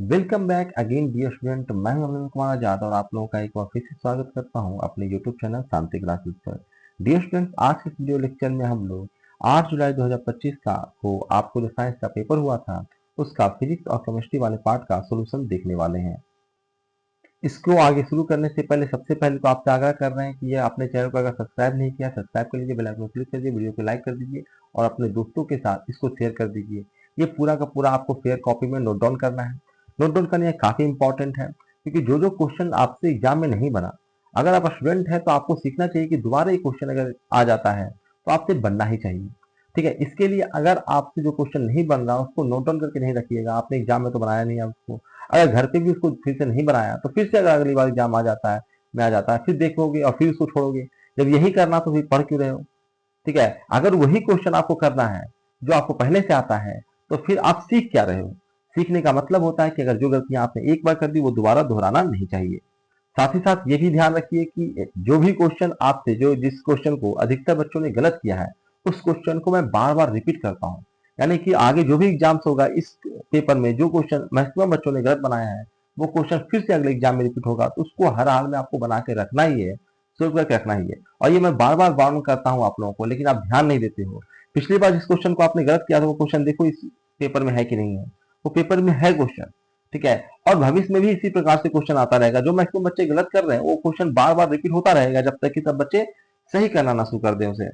Welcome back again dear student. मैं हूं अनिल कुमार आजाद और आप लोगों का एक बार फिर से स्वागत करता हूं अपने यूट्यूब चैनल शांति क्लासेस पर। डियर स्टूडेंट, आज के वीडियो लेक्चर में हम लोग 8 जुलाई 2025 का को आपको जो साइंस का पेपर हुआ था उसका फिजिक्स और केमिस्ट्री वाले पार्ट का सोल्यूशन देखने वाले हैं। इसको आगे शुरू करने से पहले सबसे पहले तो आपसे आग्रह कर रहे हैं कि ये अपने चैनल को अगर सब्सक्राइब नहीं किया सब्सक्राइब कर लीजिए, बेल आइकन क्लिक कर दीजिए, वीडियो को लाइक कर दीजिए और अपने दोस्तों के साथ इसको शेयर कर दीजिए। ये पूरा का पूरा आपको फेयर कॉपी में नोट डाउन करना है। नोट डाउन करना काफी इंपॉर्टेंट है क्योंकि जो जो क्वेश्चन आपसे एग्जाम में नहीं बना, अगर आप स्टूडेंट है तो आपको सीखना चाहिए कि दोबारा ये क्वेश्चन अगर आ जाता है तो आपसे बनना ही चाहिए। ठीक है, इसके लिए अगर आपसे जो क्वेश्चन नहीं बन रहा उसको नोट डाउन करके नहीं रखिएगा। आपने एग्जाम में तो बनाया नहीं है उसको, अगर घर पे भी उसको फिर से नहीं बनाया तो फिर से अगर अगली बार एग्जाम आ जाता है में आ जाता है फिर देखोगे और फिर उसको छोड़ोगे। जब यही करना तो फिर पढ़ क्यों रहे हो। ठीक है, अगर वही क्वेश्चन आपको करना है जो आपको पहले से आता है तो फिर आप सीख क्या रहे हो। सीखने का मतलब होता है कि अगर जो गलतियां आपने एक बार कर दी वो दोबारा दोहराना नहीं चाहिए। साथ ही साथ ये भी ध्यान रखिए कि जो भी क्वेश्चन आपसे जो जिस क्वेश्चन को अधिकतर बच्चों ने गलत किया है उस क्वेश्चन को मैं बार बार रिपीट करता हूँ। यानी कि आगे जो भी एग्जाम्स होगा इस पेपर में जो क्वेश्चन मैक्सिमम बच्चों ने गलत बनाया है वो क्वेश्चन फिर से अगले एग्जाम में रिपीट होगा, तो उसको हर हाल में आपको बना के रखना ही है, सोल्व करके रखना ही है। और ये मैं बार बार वार्न करता हूँ आप लोगों को, लेकिन आप ध्यान नहीं देते हो। पिछली बार जिस क्वेश्चन को आपने गलत किया था वो क्वेश्चन देखो इस पेपर में है कि नहीं है। वो पेपर में है क्वेश्चन। ठीक है, और भविष्य में भी इसी प्रकार से क्वेश्चन आता रहेगा। जो मैक्सिमम बच्चे गलत कर रहे हैं वो क्वेश्चन बार बार रिपीट होता रहेगा जब तक कि सब बच्चे सही करना ना शुरू कर दें उसे।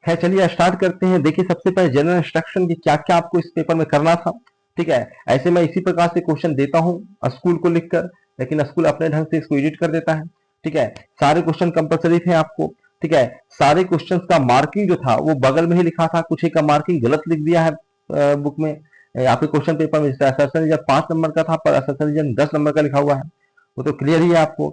खैर चलिए स्टार्ट करते हैं। देखिए सबसे पहले जनरल इंस्ट्रक्शन की क्या क्या आपको इस पेपर में करना था। ठीक है, ऐसे मैं इसी प्रकार से क्वेश्चन देता हूँ स्कूल को लिखकर, लेकिन स्कूल अपने ढंग से इसको एडिट कर देता है। ठीक है, सारे क्वेश्चन कंपलसरी थे आपको। ठीक है, सारे क्वेश्चंस का मार्किंग जो था वो बगल में ही लिखा था, कुछ ही का मार्किंग गलत लिख दिया है बुक में। आपके क्वेश्चन पेपर में असर्शन रीजन 5 नंबर का था पर असर्शन रीजन 10 नंबर का लिखा हुआ है, वो तो क्लियर ही है आपको।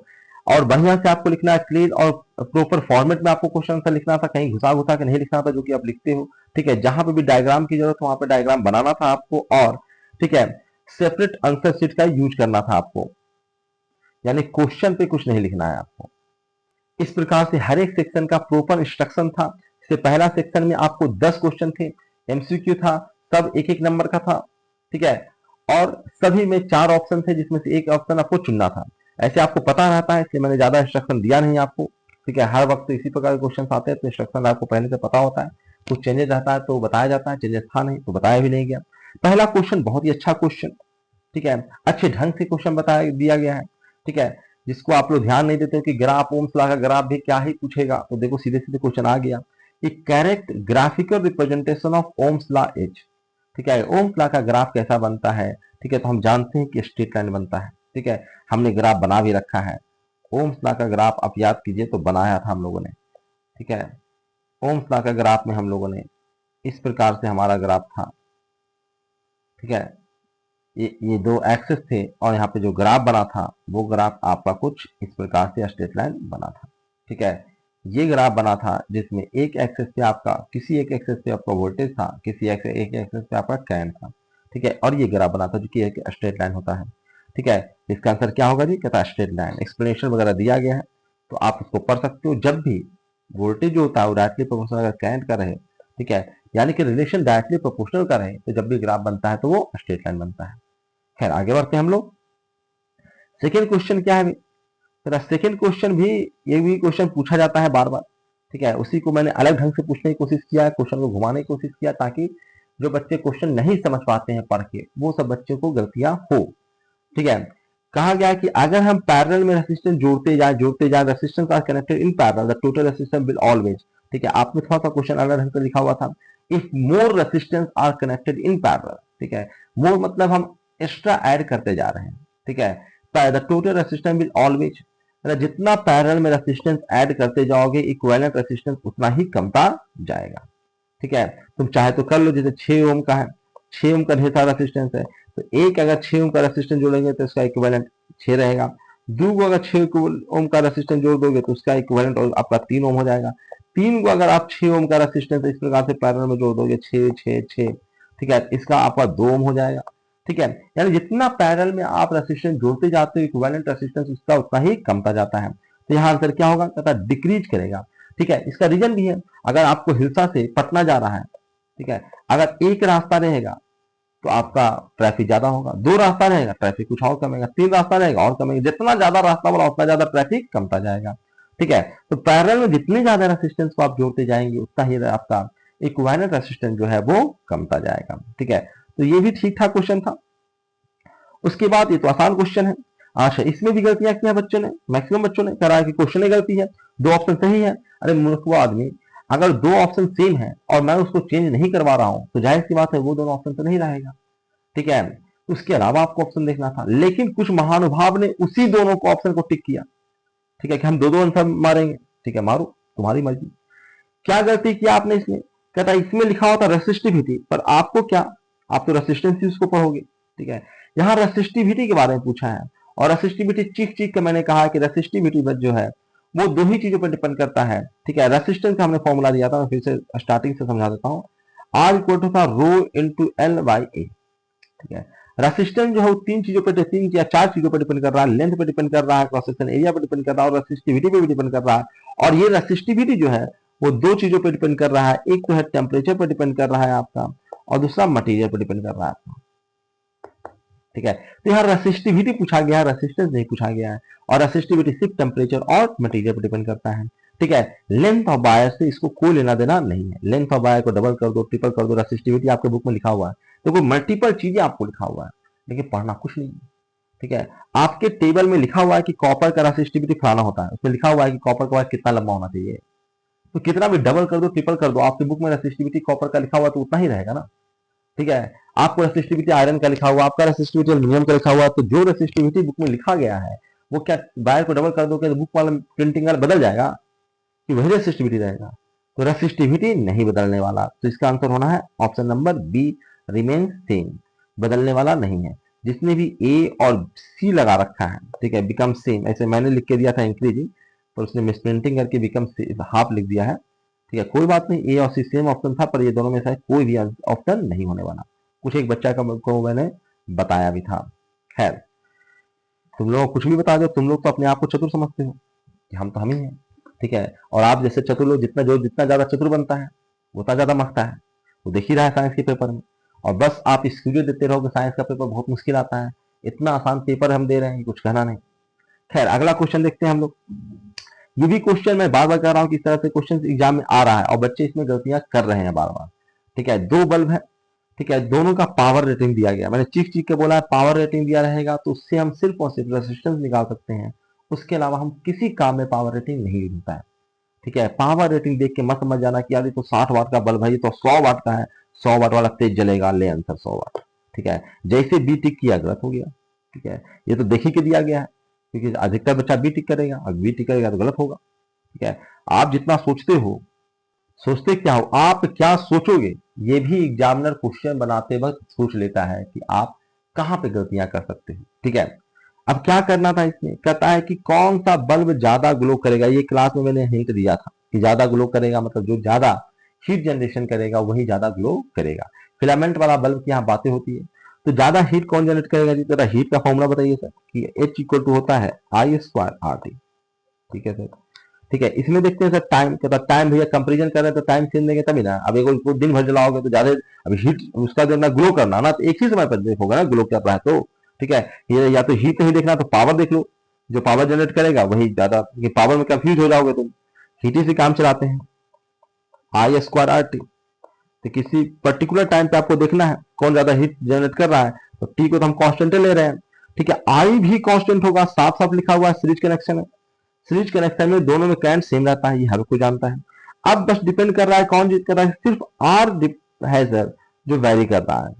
और बढ़िया से आपको लिखना है, क्लीन और प्रॉपर फॉर्मेट में आपको क्वेश्चन आंसर लिखना था, कहीं घुसा घुसा के नहीं लिखना था जो कि आप लिखते हो। ठीक है, जहां पे भी डायग्राम की जरूरत हो वहां पे डायग्राम बनाना था आपको। और ठीक है, सेपरेट आंसर शीट का यूज करना था आपको, यानी क्वेश्चन पे कुछ नहीं लिखना है आपको। इस प्रकार से हर एक सेक्शन का प्रॉपर इंस्ट्रक्शन था। इससे पहला सेक्शन में आपको 10 क्वेश्चन थे, एमसीक्यू था, सब एक एक नंबर का था। ठीक है, और सभी में 4 ऑप्शन थे जिसमें से एक ऑप्शन आपको चुनना था। ऐसे आपको पता रहता है इसलिए मैंने ज्यादा इंस्ट्रक्शन दिया नहीं आपको। ठीक है, हर वक्त इसी प्रकार के क्वेश्चन आते हैं तो इंस्ट्रक्शन आपको पहले से पता होता है। कुछ चेंजेस रहता है तो बताया जाता है, चेंजेस था नहीं तो बताया भी नहीं गया। पहला क्वेश्चन बहुत ही अच्छा क्वेश्चन, ठीक है, अच्छे ढंग से क्वेश्चन बताया दिया गया है। ठीक है, जिसको आप लोग ध्यान नहीं देते हो कि ग्राफ ओम्स लॉ का ग्राफ भी क्या ही पूछेगा, तो देखो सीधे सीधे क्वेश्चन आ गया। ये correct graphical representation of ohm's law is. ठीक है, ओम्स लॉ का ग्राफ कैसा बनता है। ठीक है, तो हम जानते हैं कि स्ट्रेट लाइन बनता है। ठीक है, हमने ग्राफ बना भी रखा है। ओम्स लॉ का ग्राफ आप याद कीजिए तो बनाया था हम लोगों ने। ठीक है, ओम्स लॉ का ग्राफ में हम लोगों ने इस प्रकार से हमारा ग्राफ था। ठीक है, ये दो एक्सेस थे और यहाँ पे जो ग्राफ बना था वो ग्राफ आपका कुछ इस प्रकार से स्ट्रेट लाइन बना था। ठीक है, ये ग्राफ बना था जिसमें एक एक्सेस पे आपका किसी एक एक्सेस पे आपका वोल्टेज था, किसी एक एक्सेस पे आपका करंट था। ठीक है, और ये ग्राफ बना था जो कि एक स्ट्रेट लाइन होता है। ठीक है, इसका आंसर क्या होगा जी, कहता है स्ट्रेट लाइन। एक्सप्लेनेशन वगैरह दिया गया है तो आप इसको पढ़ सकते हो। जब भी वोल्टेज जो होता है वो डायरेक्टली प्रोपोर्शनल अगर करंट का रहे, ठीक है, यानी कि रिलेशन डायरेक्टली प्रोपोर्शनल का रहे, तो जब भी ग्राफ बनता है तो वो स्ट्रेट लाइन बनता है। खैर आगे बढ़ते हैं हम लोग। सेकेंड क्वेश्चन क्या है, मेरा सेकेंड क्वेश्चन भी ये भी क्वेश्चन पूछा जाता है बार बार। ठीक है, उसी को मैंने अलग ढंग से पूछने की कोशिश किया है, क्वेश्चन को घुमाने की कोशिश किया ताकि जो बच्चे क्वेश्चन नहीं समझ पाते हैं पढ़ के वो सब बच्चों को गलतियां हो। ठीक है, कहा गया कि अगर हम पैरेलल में रेसिस्टेंस जोड़ते जाए resistance are connected in parallel the total resistance will always. ठीक है, आपने थोड़ा सा क्वेश्चन अलग ढंग से लिखा हुआ था, if more resistance are connected in parallel. ठीक है, मोर मतलब हम एक्स्ट्रा ऐड करते जा रहे हैं। ठीक है, the total resistance will always, जितना पैरेलल में रेसिस्टेंस ऐड करते जाओगे इक्विवेलेंट रेसिस्टेंस उतना ही कमता जाएगा। ठीक है, तुम चाहे तो कर लो, जैसे 6 ओम का है, 6 ओम का ढेर सारा रेसिस्टेंस है तो एक अगर 6 ओम का रेसिस्टेंस जोड़ेंगे तो इसका इक्विवेलेंट 6 रहेगा। दो को अगर 6 ओम का रेसिस्टेंस जोड़ दोगे तो उसका इक्विवेलेंट आपका 3 ओम हो जाएगा। 3 को अगर आप 6 ओम का रेसिस्टेंस इस प्रकार से पैरेलल में जोड़ दोगे 6 6 6, ठीक है, इसका आपका 2 ओम हो जाएगा। ठीक है, यानी जितना पैरेलल में आप रेसिस्टेंस जोड़ते जाते हो इक्विवेलेंट रेसिस्टेंस उसका उतना ही कमता जाता है। तो यहाँ आंसर क्या होगा, कहता डिक्रीज करेगा। ठीक है, इसका रीजन भी है, अगर आपको हिलसा से पटना जा रहा है, ठीक है, अगर एक रास्ता रहेगा तो आपका ट्रैफिक ज्यादा होगा। 2 रास्ता रहेगा, ट्रैफिक कुछ और कमेगा। 3 रास्ता रहेगा और कमेगा। जितना ज्यादा रास्ता वाला उतना ज्यादा ट्रैफिक कमता जाएगा। ठीक है, तो पैरेलल में जितने ज्यादा रेसिस्टेंस को आप जोड़ते जाएंगे उतना ही आपका इक्विवेलेंट रेसिस्टेंस जो है वो कमता जाएगा। ठीक है, तो ये भी ठीक ठाक क्वेश्चन था। उसके बाद ये तो आसान क्वेश्चन है। अच्छा, इसमें भी गलतियां की है बच्चों ने, मैक्सिमम बच्चों ने कह रहा है कि क्वेश्चन में गलती है, 2 ऑप्शन सही है। अरे मूर्ख आदमी, अगर 2 ऑप्शन सेम है और मैं उसको चेंज नहीं करवा रहा हूं तो जाहिर सी बात है वो दोनों ऑप्शन तो नहीं रहेगा। ठीक है, उसके अलावा आपको ऑप्शन देखना था, लेकिन कुछ महानुभाव ने उसी दोनों को ऑप्शन को टिक किया। ठीक है, कि हम दो आंसर मारेंगे। ठीक है, मारो, तुम्हारी मर्जी। क्या गलती किया आपने इसमें? कहता है इसमें लिखा हुआ था रेसिस्टिविटी, पर आपको क्या, आप तो रेसिस्टेंस उसको पढ़ोगे। ठीक है, यहाँ रेसिस्टिविटी के बारे में पूछा है, और रेसिस्टिविटी चीख चीख के मैंने कहा कि रेसिस्टिविटी जो है वो 2 ही चीजों पर डिपेंड करता है। ठीक है, रेसिस्टेंस का हमने फॉर्मूला दिया था, मैं फिर से स्टार्टिंग से समझा देता हूँ। आर इक्वल टू था रो इंटू एल बाई ए। ठीक है, रेसिस्टेंस जो है वो 3 चीजों पर, 3 या 4 चीजों पर डिपेंड कर रहा है। लेंथ पे डिपेंड कर रहा है, क्रॉस सेक्शन एरिया पे डिपेंड कर रहा है, और रेसिस्टिविटी पे भी डिपेंड कर रहा है। और ये रेसिस्टिविटी जो है वो 2 चीजों पर डिपेंड कर रहा है। एक तो है टेम्परेचर पर डिपेंड कर रहा है आपका, और दूसरा मटेरियल पर डिपेंड कर रहा है आपका। ठीक है, तो यहाँ रेसिस्टिविटी पूछा गया है, रेसिस्टेंस नहीं पूछा गया है। और रेसिस्टिविटी सिर्फ टेम्परेचर और मटेरियल पर डिपेंड करता है। ठीक है, लेंथ ऑफ वायर से इसको कोई लेना देना नहीं है। लेंथ ऑफ वायर को डबल कर दो, ट्रिपल कर दो, रेसिस्टिविटी आपके बुक में लिखा हुआ है, तो कोई मल्टीपल चीजें आपको लिखा हुआ है, लेकिन पढ़ना कुछ नहीं है। ठीक है, आपके टेबल में लिखा हुआ है कि कॉपर का रेसिस्टिविटी फलाना होता है, उसमें लिखा हुआ है कि कॉपर का वायर कितना लंबा होना चाहिए, तो कितना भी डबल कर दो, ट्रिपल कर दो, आपके बुक में रेसिस्टिविटी कॉपर का लिखा हुआ तो उतना ही रहेगा ना। ठीक है, आपको रेसिस्टिविटी आयरन का लिखा हुआ, आपका रेसिस्टिविटी एल्यूमिनियम का लिखा हुआ, तो जो रेसिस्टिविटी बुक में लिखा गया है वो क्या वायर को डबल कर दो तो बुक वाला प्रिंटिंग वाला बदल जाएगा कि वही रेसिस्टिविटी रहेगा? तो रेसिस्टिविटी नहीं बदलने वाला, तो इसका आंसर होना है option number B, remain same, बदलने वाला नहीं है। जिसने भी ए और सी लगा रखा है, ठीक है, बिकम सेम, ऐसे मैंने लिख के दिया था इंक्रीजिंग, पर उसने मिसप्रिंटिंग करके बिकम हाफ लिख दिया है। ठीक है, कोई बात नहीं, ए और सी सेम ऑप्शन था, पर ये दोनों में से कोई भी ऑप्शन नहीं होने वाला। कुछ एक बच्चा को मैंने बताया भी था। खैर, तुम लोग कुछ भी बता दो, तुम लोग तो अपने आप को चतुर समझते हो कि हम तो हम ही हैं। ठीक है, और आप जैसे चतुर लोग जितना ज्यादा चतुर बनता है उतना ज्यादा मखता है, वो देख ही रहा है साइंस के पेपर में। और बस आप एक्सक्यूज देते रहोगे, साइंस का पेपर बहुत मुश्किल आता है, इतना आसान पेपर हम दे रहे हैं, कुछ कहना नहीं। खैर, अगला क्वेश्चन देखते हैं हम लोग। ये भी क्वेश्चन मैं बार बार कह रहा हूँ कि इस तरह से क्वेश्चन एग्जाम में आ रहा है और बच्चे इसमें गलतियां कर रहे हैं बार बार। ठीक है, 2 बल्ब है। ठीक है, दोनों का पावर रेटिंग दिया गया, मैंने चीख चीख के बोला है पावर रेटिंग दिया रहेगा, तो उससे हम सिर्फ और सिर्फ रेसिस्टेंस निकाल सकते हैं, उसके अलावा हम किसी काम में पावर रेटिंग नहीं होता है। ठीक है, पावर रेटिंग देख के मत समझ जाना कि यार ये तो 60 वाट का बल्ब है, ये तो 100 वाट का है, 100 वाट वाला तेज जलेगा, ले आंसर 100 वाट। ठीक है, जैसे बी टिक किया गलत हो गया। ठीक है, ये तो देख ही के दिया गया है, क्योंकि अधिकतर बच्चा बी टिक करेगा, और बी टिक करेगा तो गलत होगा। ठीक है, आप जितना सोचते हो, सोचते क्या हो, आप क्या सोचोगे, ये भी एग्जामिनर क्वेश्चन बनाते वक्त सोच लेता है कि आप कहां पे गलतियां कर सकते हो। ठीक है, अब क्या करना था इसमें, कहता है कि कौन सा बल्ब ज्यादा ग्लो करेगा। ये क्लास में मैंने हिंट दिया था कि ज्यादा ग्लो करेगा मतलब जो ज्यादा हीट जनरेशन करेगा वही ज्यादा ग्लो करेगा। फिलामेंट वाला बल्ब की यहाँ बातें होती है, तो ज्यादा हीट कौन जनरेट करेगा जी? जरा हीट का फॉर्मूला बताइए सर, कि एच इक्वल टू होता है आई स्क्वायर आर टी। ठीक है सर, ठीक है, इसमें देखते हैं सर टाइम, कहता टाइम भैया कंपेरिजन कर रहे हैं तो टाइम सेम देंगे तभी ना। अब एक दिन भर जलाओगे तो ज्यादा, अभी हीट उसका जो ना ग्लो करना ना, तो एक ही समय पर देखोगे ना ग्लो कर रहा है तो। ठीक है, ये या तो हीट नहीं देखना तो पावर देख लो, जो पावर जनरेट करेगा वही ज्यादा, पावर में कंफ्यूज हो जाओगे तुम, हीट ही से काम चलाते हैं। आई स्क्वायर आर टी, तो किसी पर्टिकुलर टाइम पे आपको देखना है कौन ज्यादा हीट जनरेट कर रहा है, तो टी को तो हम कांस्टेंट ले रहे हैं। ठीक है, आई भी कांस्टेंट होगा, साफ साफ लिखा हुआ है, सीरीज कनेक्शन है, सीरीज कनेक्शन में दोनों में करंट सेम रहता है, ये हर कोई जानता है। अब बस डिपेंड कर रहा है कौन जीत कर रहा है, सिर्फ आर है सर जो वैरी कर रहा है।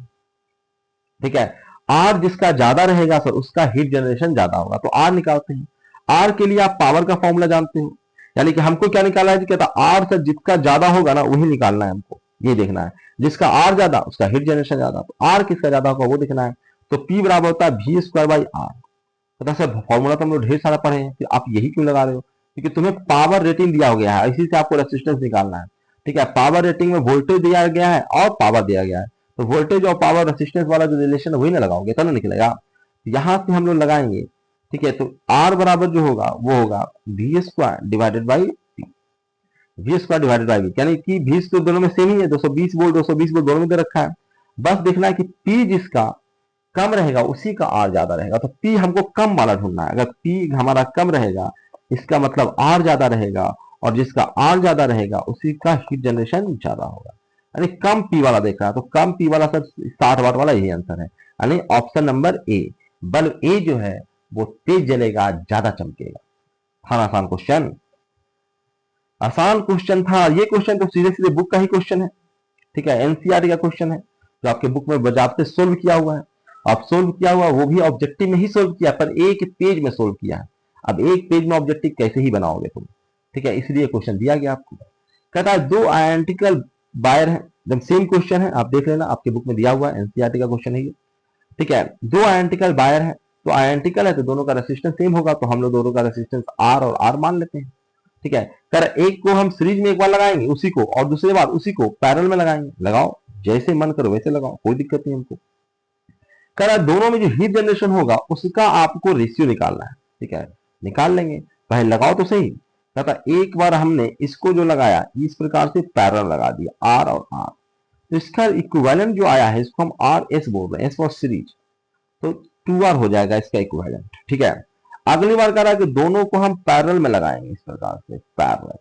ठीक है, आर जिसका ज्यादा रहेगा सर उसका हीट जनरेशन ज्यादा होगा, तो आर निकालते हैं। आर के लिए आप पावर का फॉर्मूला जानते हो, यानी कि हमको क्या निकालना है, कहता आर सर जिसका ज्यादा होगा ना वही निकालना है हमको, ये देखना है, जिसका आर ज्यादा उसका हीट जनरेशन ज्यादा, तो आर किसका ज्यादा होगा वो देखना है। तो पी बराबर होता है वी स्क्वायर बाई आर। पता सर फॉर्मूला तो हम लोग ढेर सारा पढ़े हैं, फिर आप यही क्यों लगा रहे हो? क्योंकि तुम्हें पावर रेटिंग दिया हो गया है, इसी से आपको रेसिस्टेंस निकालना है। ठीक है, पावर रेटिंग में वोल्टेज दिया गया है और पावर दिया गया है, तो वोल्टेज और पावर रेसिस्टेंस वाला जो रिलेशन वही ना लगाओगे तब ना निकलेगा, यहां से हम लोग लगाएंगे। ठीक है, तो आर बराबर जो होगा वो होगा V square divided by V square divided by V, यानी कि वी तो दोनों में सेम ही है, 220 वोल्ट 220 वोल्ट दोनों में दे रखा है। बस देखना है कि P जिसका कम रहेगा उसी का R ज्यादा रहेगा। तो P हमको कम वाला ढूंढना है। अगर P हमारा कम रहेगा इसका मतलब R ज्यादा रहेगा, और जिसका R ज्यादा रहेगा उसी का हीट जनरेशन ज्यादा होगा। यानी कम P वाला देख रहा है तो कम P वाला सर 60 वाट वाला यही आंसर है, यानी ऑप्शन नंबर ए। बल्ब ए जो है वो तेज जलेगा, ज्यादा चमकेगा। था ना आसान क्वेश्चन? आसान क्वेश्चन था ये। क्वेश्चन तो सीधे सीधे बुक का ही क्वेश्चन है, ठीक है, एनसीईआरटी का क्वेश्चन है जो आपके बुक में बजाते सोल्व किया हुआ है। अब सोल्व किया हुआ वो भी ऑब्जेक्टिव में ही सोल्व किया, पर एक पेज में सोल्व किया है। अब एक पेज में ऑब्जेक्टिव कैसे ही बनाओगे तुम, ठीक है, इसलिए क्वेश्चन दिया गया आपको। कहता है दो आइडेंटिकल वायर है, जब सेम क्वेश्चन है आप देख लेना, आपके बुक में दिया हुआ है, एनसीईआरटी का क्वेश्चन है ये, ठीक है। दो आइडेंटिकल वायर है, तो आइडेंटिकल है तो दोनों का रेसिस्टेंस सेम होगा, तो हम लोग दोनों का रेसिस्टेंस आर और आर मान लेते हैं, ठीक है। कर एक को हम सीरीज में एक बार लगाएंगे उसी को, और दूसरी बार उसी को पैरेलल में लगाएंगे, लगाओ जैसे मन करो वैसे लगाओ, कोई दिक्कत नहीं हमको। कह दोनों में जो हीट जनरेशन होगा उसका आपको रेशियो निकालना है, ठीक है, निकाल लेंगे। पहले लगाओ तो सही। कहता एक बार हमने इसको जो लगाया इस प्रकार से पैरेलल लगा दिया आर और आर, तो इसका इक्विवेलेंट जो आया है इसको हम आर एस बोल रहे हैं, एस फॉर सीरीज, तो 2R हो जाएगा इसका इक्विवेलेंट, ठीक है। अगली बार कह रहा है कि दोनों को हम पैरेलल में लगाएंगे, इस प्रकार से पैरेलल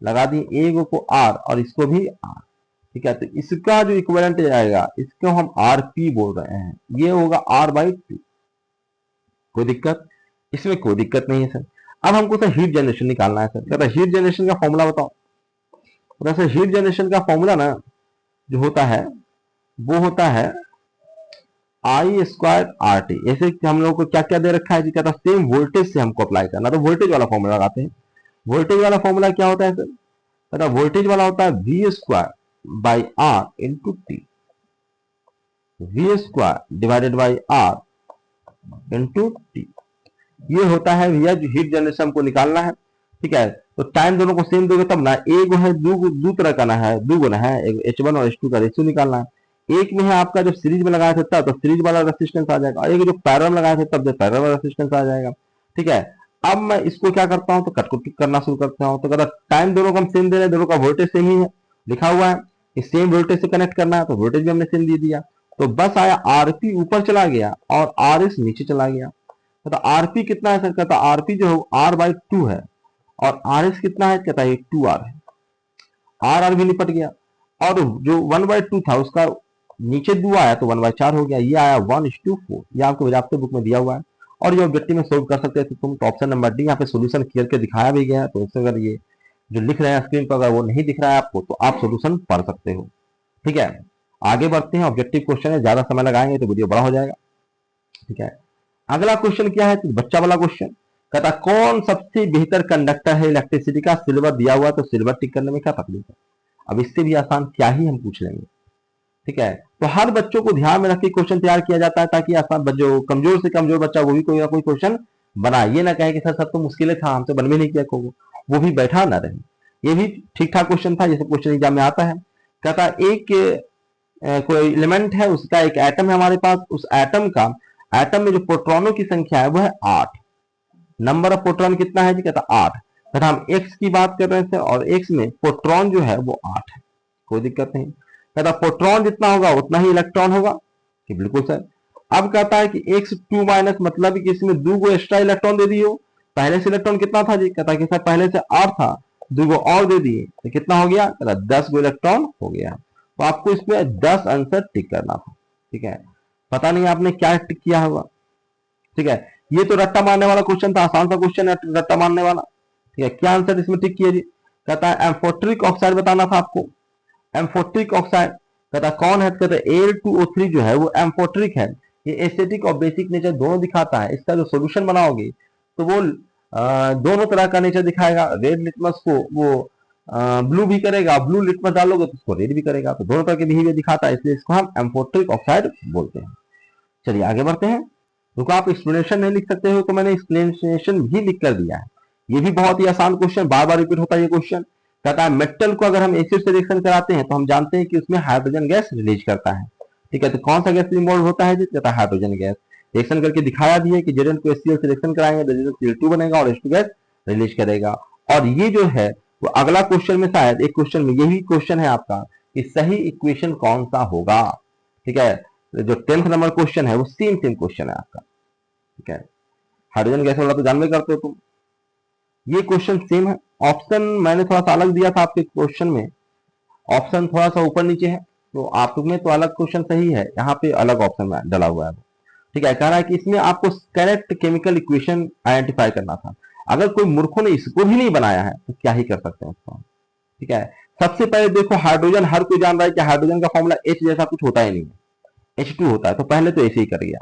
लगा दिए, एक को आर और इसको भी आर, ठीक है। तो इसका जो इक्विवेलेंट आएगा इसको हम आरपी बोल रहे हैं, ये होगा R/2। कोई दिक्कत? इसमें कोई दिक्कत नहीं है सर। अब हमको सर हीट जनरेशन निकालना है सर। कहता है हीट जनरेशन का फॉर्मूला बताओ। तो सर हीट जनरेशन का फॉर्मूला ना जो होता है वो होता है I²RT। ऐसे हम लोग को क्या क्या दे रखा है जी, कहता सेम वोल्टेज से हमको अप्लाई करना, तो वोल्टेज वाला फॉर्मूला लगाते हैं। वोल्टेज वाला फॉर्मूला क्या होता है सर? कहता वोल्टेज वाला होता है V²/R × T, V²/R × T। ये होता है भैया जो हीट जनरेशन हमको निकालना है, ठीक है। तो टाइम दोनों को सेम दोगे तब ना, एक है दो तरह का ना है, दो गुना है, H1 और H2 का रेशियो निकालना है। एक में है आपका जब सीरीज में लगाया था तब तो सीरीज वाला रेसिस्टेंस आ जाएगा, और एक जो पैरेलल लगाया था तब पैरेलल वाला रेसिस्टेंस आ जाएगा, ठीक है। अब मैं इसको क्या करता हूं तो कट को टिक करना शुरू करता हूं। तो कहता टाइम दोनों को हम सेम दे रहे हैं, दोनों का वोल्टेज सेम ही है, लिखा हुआ है इस सेम वोल्टेज से कनेक्ट करना है, तो वोल्टेज भी हमने सेम दे दिया। तो बस आया आरपी ऊपर चला गया और आरएस नीचे चला गया। कहता आरपी कितना है सर? कहता आरपी जो है R/2 है, और आरएस कितना है? कहता है 2R है। आर भी निपट गया, और जो 1/2 था उसका नीचे 2 आया तो 1/4 हो गया, ये आया 1:4। ये आपको विजाप्ते बुक में दिया हुआ है, और ये ऑब्जेक्टिव में सोल्व कर सकते थे तुम। तो ऑप्शन नंबर डी यहाँ पे सोल्यूशन क्लियर के दिखाया भी गया है। तो इससे अगर ये जो लिख रहे हैं स्क्रीन पर अगर वो नहीं दिख रहा है आपको तो आप सोल्यूशन पढ़ सकते हो, ठीक है। आगे बढ़ते हैं, ऑब्जेक्टिव क्वेश्चन है, ज्यादा समय लगाएंगे तो वीडियो बड़ा हो जाएगा, ठीक है। अगला क्वेश्चन क्या है? तो बच्चा वाला क्वेश्चन कहता कौन सबसे बेहतर कंडक्टर है इलेक्ट्रिसिटी का? सिल्वर दिया हुआ, तो सिल्वर टिक करने में क्या तकलीफ है? अब इससे भी आसान क्या ही हम पूछ लेंगे, ठीक है। तो हर बच्चों को ध्यान में रख के क्वेश्चन तैयार किया जाता है, ताकि आसान जो कमजोर से कमजोर बच्चा वो भी कोई ना कोई क्वेश्चन बनाए। ये ना कहे कि सर सब तो मुश्किल था, हमसे बन भी नहीं किया, को वो भी बैठा ना रहे। ये भी ठीक ठाक क्वेश्चन था, जैसे क्वेश्चन एग्जाम में आता है। कहता एक कोई एलिमेंट है, उसका एक एटम है हमारे पास, उस एटम में जो प्रोटॉनों की संख्या है वो है 8। नंबर ऑफ प्रोटॉन कितना है जी? कहता 8। कहता हम एक्स की बात कर रहे थे, और एक्स में प्रोटॉन जो है वो 8 है, कोई दिक्कत नहीं। कहता प्रोटॉन जितना होगा उतना ही इलेक्ट्रॉन होगा, कि बिल्कुल सर। अब कहता है कि x2- मतलब कि इसमें 2 गो एक्स्ट्रा इलेक्ट्रॉन दे दिए। पहले से इलेक्ट्रॉन कितना था जी? कहता कि सर पहले से 8 था, 2 गो और दे दिए तो कितना हो गया? कहता 10 गो इलेक्ट्रॉन हो गया। तो आपको इसमें 10 आंसर टिक करना था, ठीक है। पता नहीं आपने क्या टिक किया होगा, ठीक है। ये तो रट्टा मारने वाला क्वेश्चन था, आसान सा क्वेश्चन है रट्टा मारने वाला, ठीक है। क्या आंसर इसमें टिक किया जी? कहता है एम्फोट्रिक ऑक्साइड बताना था आपको। एम्फोट्रिक ऑक्साइड कहता कौन है? कहता Al2O3 जो है वो एम्फोट्रिक है। ये एसिडिक और बेसिक नेचर दोनों दिखाता है। इसका जो सोल्यूशन बनाओगे तो वो दोनों तरह का नेचर दिखाएगा। रेड लिटमस को वो ब्लू भी करेगा, ब्लू लिटमस डालोगे तो उसको रेड भी करेगा, तो दोनों तरह के बिहेवियर दिखाता है, इसलिए इसको हम एम्फोट्रिक ऑक्साइड बोलते हैं। चलिए आगे बढ़ते हैं। रुको, आप एक्सप्लेनेशन नहीं लिख सकते हो तो मैंने एक्सप्लेनेशन भी लिख कर दिया है। ये भी बहुत ही आसान क्वेश्चन, बार बार रिपीट होता है ये क्वेश्चन। कहता है मेटल को अगर हम एसिड से रिएक्शन कराते हैं तो हम जानते हैं कि उसमें हाइड्रोजन गैस रिलीज करता है, ठीक है। तो कौन सा गैस इन्वॉल्व होता है? कहता है हाइड्रोजन गैस। रिएक्शन करके दिखाया भी है कि Zn को HCl से रिएक्शन कराएंगे तो Cl2 बनेगा और H2 गैस रिलीज करेगा। और ये जो है वो अगला क्वेश्चन में शायद एक क्वेश्चन में यही क्वेश्चन है आपका कि सही इक्वेशन कौन सा होगा। ठीक है, जो 10th नंबर क्वेश्चन है वो सेम सेम क्वेश्चन है आपका। ठीक है, हाइड्रोजन गैस वाला तो जानवे करते हो तुम, ये क्वेश्चन सेम है। ऑप्शन मैंने थोड़ा सा अलग दिया था आपके क्वेश्चन में, ऑप्शन थोड़ा सा ऊपर नीचे है, तो आप में तो अलग क्वेश्चन सही है, यहाँ पे अलग ऑप्शन में डला हुआ है। ठीक है, कह रहा है कि इसमें आपको करेक्ट केमिकल इक्वेशन आइडेंटिफाई करना था। अगर कोई मूर्खों ने इसको भी नहीं बनाया है तो क्या ही कर सकते हैं उसको। ठीक है, सबसे पहले देखो हाइड्रोजन, हर कोई जान रहा है कि हाइड्रोजन का फॉर्मूला H जैसा कुछ होता ही नहीं है, H2 होता है, तो पहले तो ऐसे ही कर गया।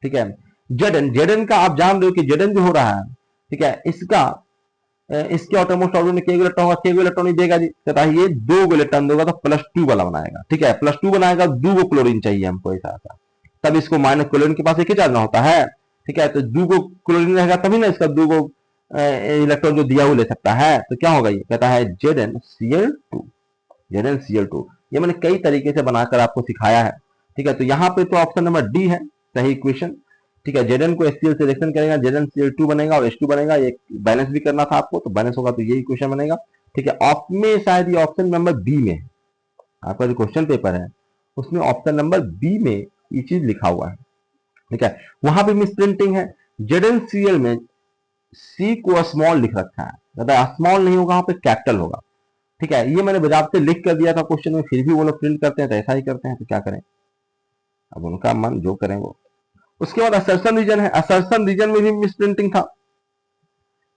ठीक है, Zn का आप जान रहे हो कि Zn जो हो रहा है, ठीक है, इसके ऑटोमोस्ट ऑर्बिटल में केगो इलेक्ट्रॉन होगा, केगो इलेक्ट्रॉन ही देगा जी, कहता है ये 2 इलेक्ट्रॉन देगा तो +2 वाला बनाएगा। ठीक है, +2 बनाएगा, 2 क्लोरीन चाहिए हमको, ऐसा ऐसा, तब इसको माइनस क्लोरीन के पास एक ही चार्ज ना होता है। ठीक है, तो 2 क्लोरीन रहेगा तभी ना इसका 2 इलेक्ट्रॉन जो दिया हुआ ले सकता है, तो क्या होगा, ये कहता है ZnCl2। ZnCl2 ये मैंने कई तरीके से बनाकर आपको सिखाया है। ठीक है, तो यहाँ पे तो ऑप्शन नंबर डी है सही इक्वेशन। ठीक है, Zn को HCl से रिएक्शन करेगा, ZnCl2 बनेगा और H2 बनेगा, ये बैलेंस भी करना था आपको, तो बैलेंस होगा तो ये इक्वेशन बनेगा। ठीक है, ऑप में शायद ये ऑप्शन नंबर बी में है, आपका जो क्वेश्चन पेपर है उसमें ऑप्शन नंबर बी में ये चीज लिखा हुआ है। ठीक है, वहां पे मिस प्रिंटिंग है, ZnCl में सी को स्मॉल लिख रखा है, ज्यादा स्मॉल नहीं होगा, वहां पे कैपिटल होगा। ठीक है, ये मैंने बजाबते लिख कर दिया था क्वेश्चन में, फिर भी वो लोग प्रिंट करते हैं तो ऐसा ही करते हैं, तो क्या करें, अब उनका मन जो करें वो। उसके बाद असर्शन रीजन है, असर्शन रीजन में भी मिस प्रिंटिंग था,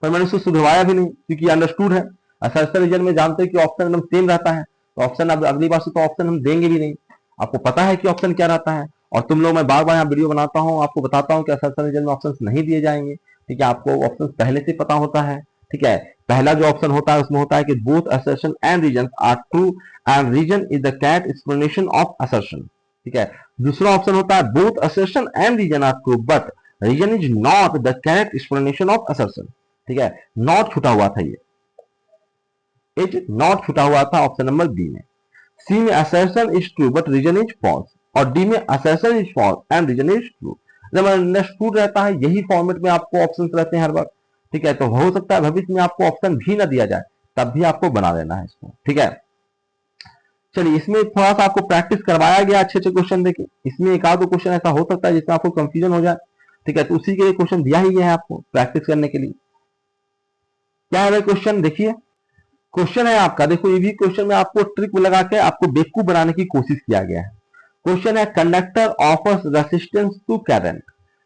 पर मैंने उसको सुधरवाया भी नहीं क्योंकि अंडरस्टूड है। असर्शन रीजन में जानते हैं कि ऑप्शन एकदम सेम रहता है, तो ऑप्शन अब अगली बार से तो ऑप्शन हम देंगे भी नहीं, आपको पता है कि ऑप्शन क्या रहता है। और तुम लोग, मैं बार बार यहाँ वीडियो बनाता हूँ, आपको बताता हूँ कि असर्शन रीजन में ऑप्शन नहीं दिए जाएंगे। ठीक है, आपको ऑप्शन पहले से पता होता है। ठीक है, पहला जो ऑप्शन होता है उसमें होता है कि both assertion and reason are true and reason is the correct explanation of assertion. ठीक है, दूसरा ऑप्शन होता है both assertion and reason are true but reason is not the correct explanation of assertion. ठीक है, नॉट छुटा हुआ था, ये इज नॉट छुटा हुआ था ऑप्शन नंबर बी में। सी में assertion is true but reason is false, और डी में assertion is false and reason is true. जब अंडरस्टूड रहता है, यही फॉर्मेट में आपको ऑप्शन रहते हैं हर बार। ठीक है, तो हो सकता है भविष्य में आपको ऑप्शन भी ना दिया जाए, तब भी आपको बना लेना है इसको। ठीक है, चलिए इसमें थोड़ा सा आपको प्रैक्टिस करवाया गया, अच्छे अच्छे क्वेश्चन देखिए, इसमें एक आध क्वेश्चन ऐसा हो सकता है जिसमें आपको कंफ्यूजन हो जाए। ठीक है, तो उसी के लिए क्वेश्चन दिया ही गया है आपको प्रैक्टिस करने के लिए। क्या है क्वेश्चन, देखिए क्वेश्चन है आपका, देखो ये भी क्वेश्चन में आपको ट्रिक लगा के आपको बेवकूफ बनाने की कोशिश किया गया है। क्वेश्चन है conductor offers resistance to current.